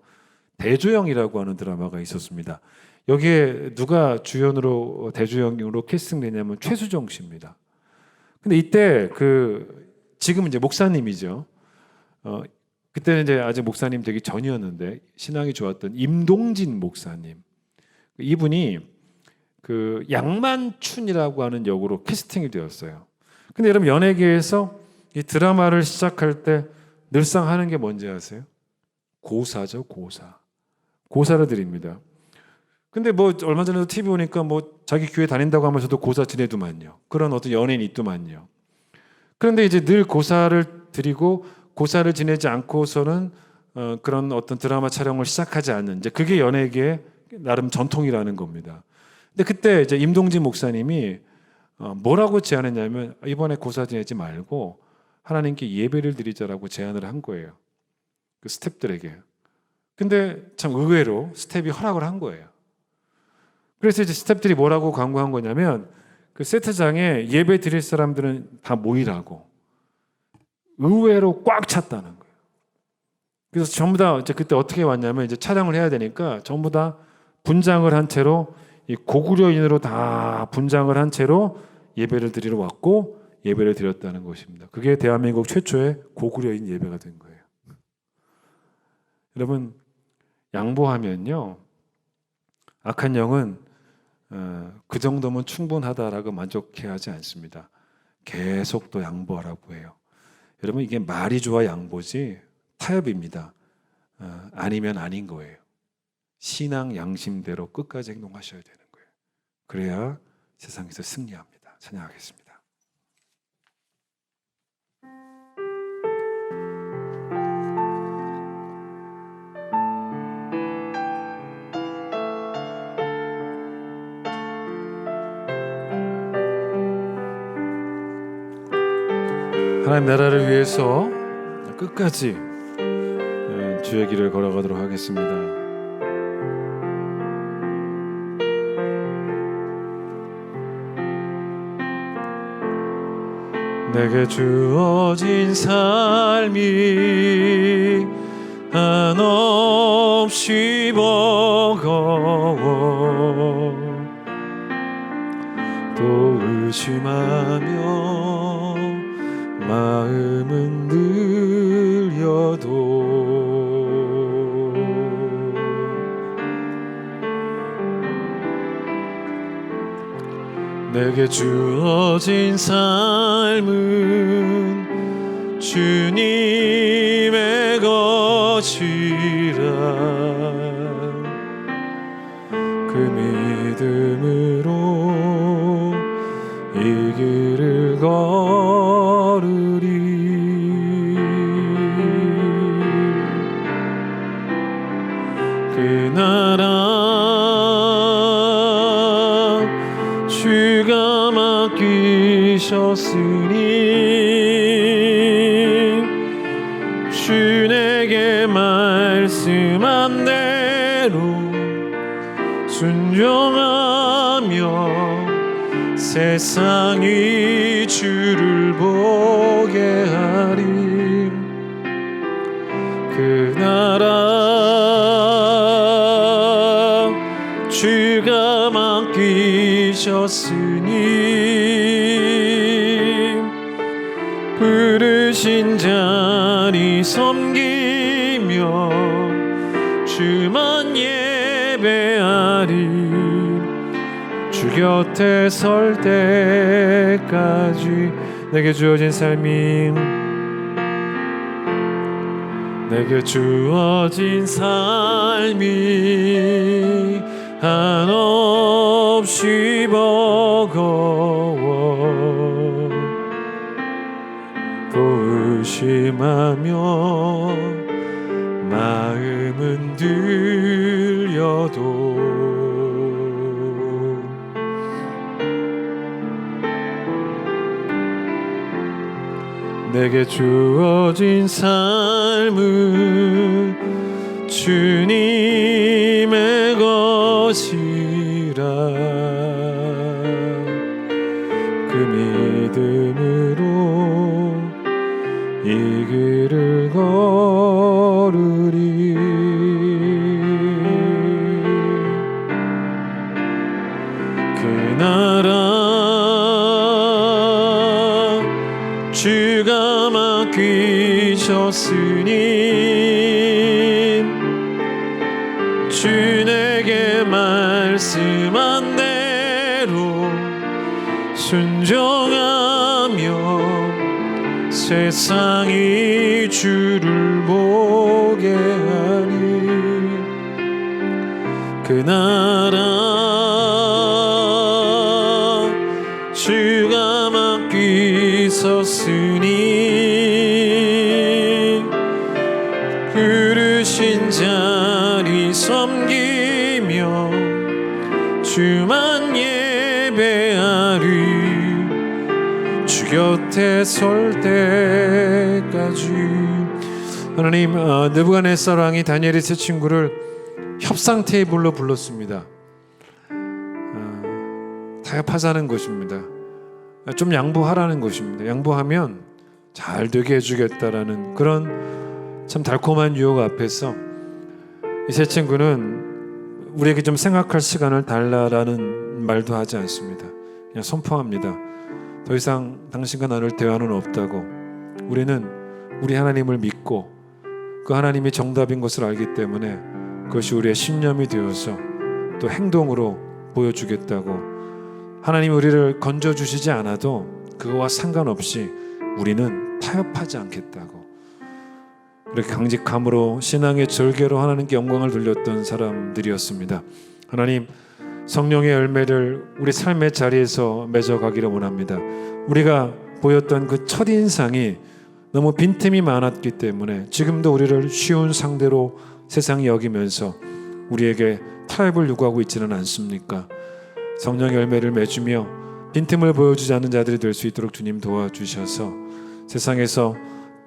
[SPEAKER 4] 대조영이라고 하는 드라마가 있었습니다. 여기에 누가 주연으로 대조영으로 캐스팅되냐면 최수정 씨입니다. 근데 이때 지금 이제 목사님이죠. 그때는 이제 아직 목사님 되기 전이었는데 신앙이 좋았던 임동진 목사님. 이분이 그 양만춘이라고 하는 역으로 캐스팅이 되었어요. 근데 여러분 연예계에서 이 드라마를 시작할 때 늘상 하는 게 뭔지 아세요? 고사죠, 고사. 고사를 드립니다. 근데 뭐 얼마 전에도 TV 보니까 뭐 자기 교회 다닌다고 하면서도 고사 지내더만요. 그런 어떤 연예인이 있더만요. 그런데 이제 늘 고사를 드리고 고사를 지내지 않고서는 그런 어떤 드라마 촬영을 시작하지 않는, 이제 그게 연예계의 나름 전통이라는 겁니다. 근데 그때 이제 임동진 목사님이 뭐라고 제안했냐면 이번에 고사 지내지 말고 하나님께 예배를 드리자라고 제안을 한 거예요. 그 스태프들에게. 근데 참 의외로 스태프이 허락을 한 거예요. 그래서 이제 스태프들이 뭐라고 광고한 거냐면 그 세트장에 예배 드릴 사람들은 다 모이라고. 의외로 꽉 찼다는 거예요. 그래서 전부 다 이제 그때 어떻게 왔냐면 이제 촬영을 해야 되니까 전부 다 분장을 한 채로 이 고구려인으로 다 분장을 한 채로 예배를 드리러 왔고 예배를 드렸다는 것입니다. 그게 대한민국 최초의 고구려인 예배가 된 거예요. 여러분 양보하면요 악한 영은 그 정도면 충분하다라고 만족해하지 않습니다. 계속 또 양보하라고 해요. 여러분 이게 말이 좋아 양보지 타협입니다. 아니면 아닌 거예요. 신앙 양심대로 끝까지 행동하셔야 되는 거예요. 그래야 세상에서 승리합니다. 찬양하겠습니다. 하나님 나라를 위해서 끝까지 주의 길을 걸어가도록 하겠습니다. 내게 주어진 삶이 한없이 버거워 또 의심하며 마음은 늘려도 내게 주어진 삶은 주님의 것이라 그 믿음으로 이 길을 걸으리 그 나라 주가 맡기셨으니 주 내게 말씀한 대로 순종하며 세상이 주를 보게 하리 그 나라 주가 맡기셨으니 부르신 자리 섬기며 주만 예배하리 주 곁에 설 때까지 내게 주어진 삶이 내게 주어진 삶이 한없이 버거워 또 의심하며 마음은 들려도 내게 주어진 삶은 주님의 것이라 그 믿음으로 이 길을 걸으리 그 나라 주가 맡기셨으니 주 내게 말씀한 대로 순종하며 세상이 주를 보게 하리 그 나라 주가 맡기셨으니 부르신 자리 섬기며 주만 예배하리 주 곁에 설 때까지 하나님 느부갓네살 왕이 다니엘의 세 친구를 협상 테이블로 불렀습니다. 타협하자는 것입니다. 좀 양보하라는 것입니다. 양보하면 잘 되게 해주겠다라는 그런 참 달콤한 유혹 앞에서 이 세 친구는 우리에게 좀 생각할 시간을 달라라는 말도 하지 않습니다. 그냥 선포합니다. 더 이상 당신과 나눌 대화는 없다고. 우리는 우리 하나님을 믿고 그 하나님이 정답인 것을 알기 때문에 그것이 우리의 신념이 되어서 또 행동으로 보여주겠다고. 하나님이 우리를 건져주시지 않아도 그거와 상관없이 우리는 타협하지 않겠다고. 이렇게 강직함으로 신앙의 절개로 하나님께 영광을 돌렸던 사람들이었습니다. 하나님, 성령의 열매를 우리 삶의 자리에서 맺어가기를 원합니다. 우리가 보였던 그 첫인상이 너무 빈틈이 많았기 때문에 지금도 우리를 쉬운 상대로 세상이 여기면서 우리에게 타협을 요구하고 있지는 않습니까? 성령의 열매를 맺으며 빈틈을 보여주지 않는 자들이 될 수 있도록 주님 도와주셔서 세상에서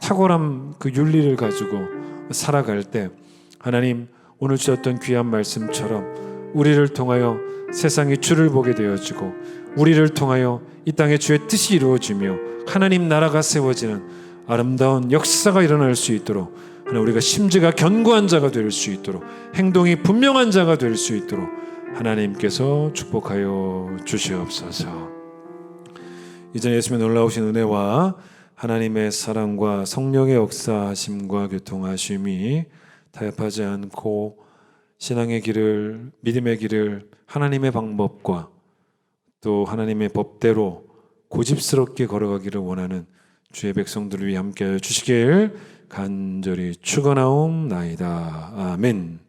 [SPEAKER 4] 탁월한 그 윤리를 가지고 살아갈 때 하나님 오늘 주셨던 귀한 말씀처럼 우리를 통하여 세상이 주를 보게 되어지고 우리를 통하여 이 땅에 주의 뜻이 이루어지며 하나님 나라가 세워지는 아름다운 역사가 일어날 수 있도록 하나님 우리가 심지가 견고한 자가 될 수 있도록 행동이 분명한 자가 될 수 있도록 하나님께서 축복하여 주시옵소서. 이전 예수님의 놀라우신 은혜와 하나님의 사랑과 성령의 역사하심과 교통하심이 타협하지 않고 신앙의 길을 믿음의 길을 하나님의 방법과 또 하나님의 법대로 고집스럽게 걸어가기를 원하는 주의 백성들을 위해 함께하여 주시길 간절히 축원하옵나이다. 아멘.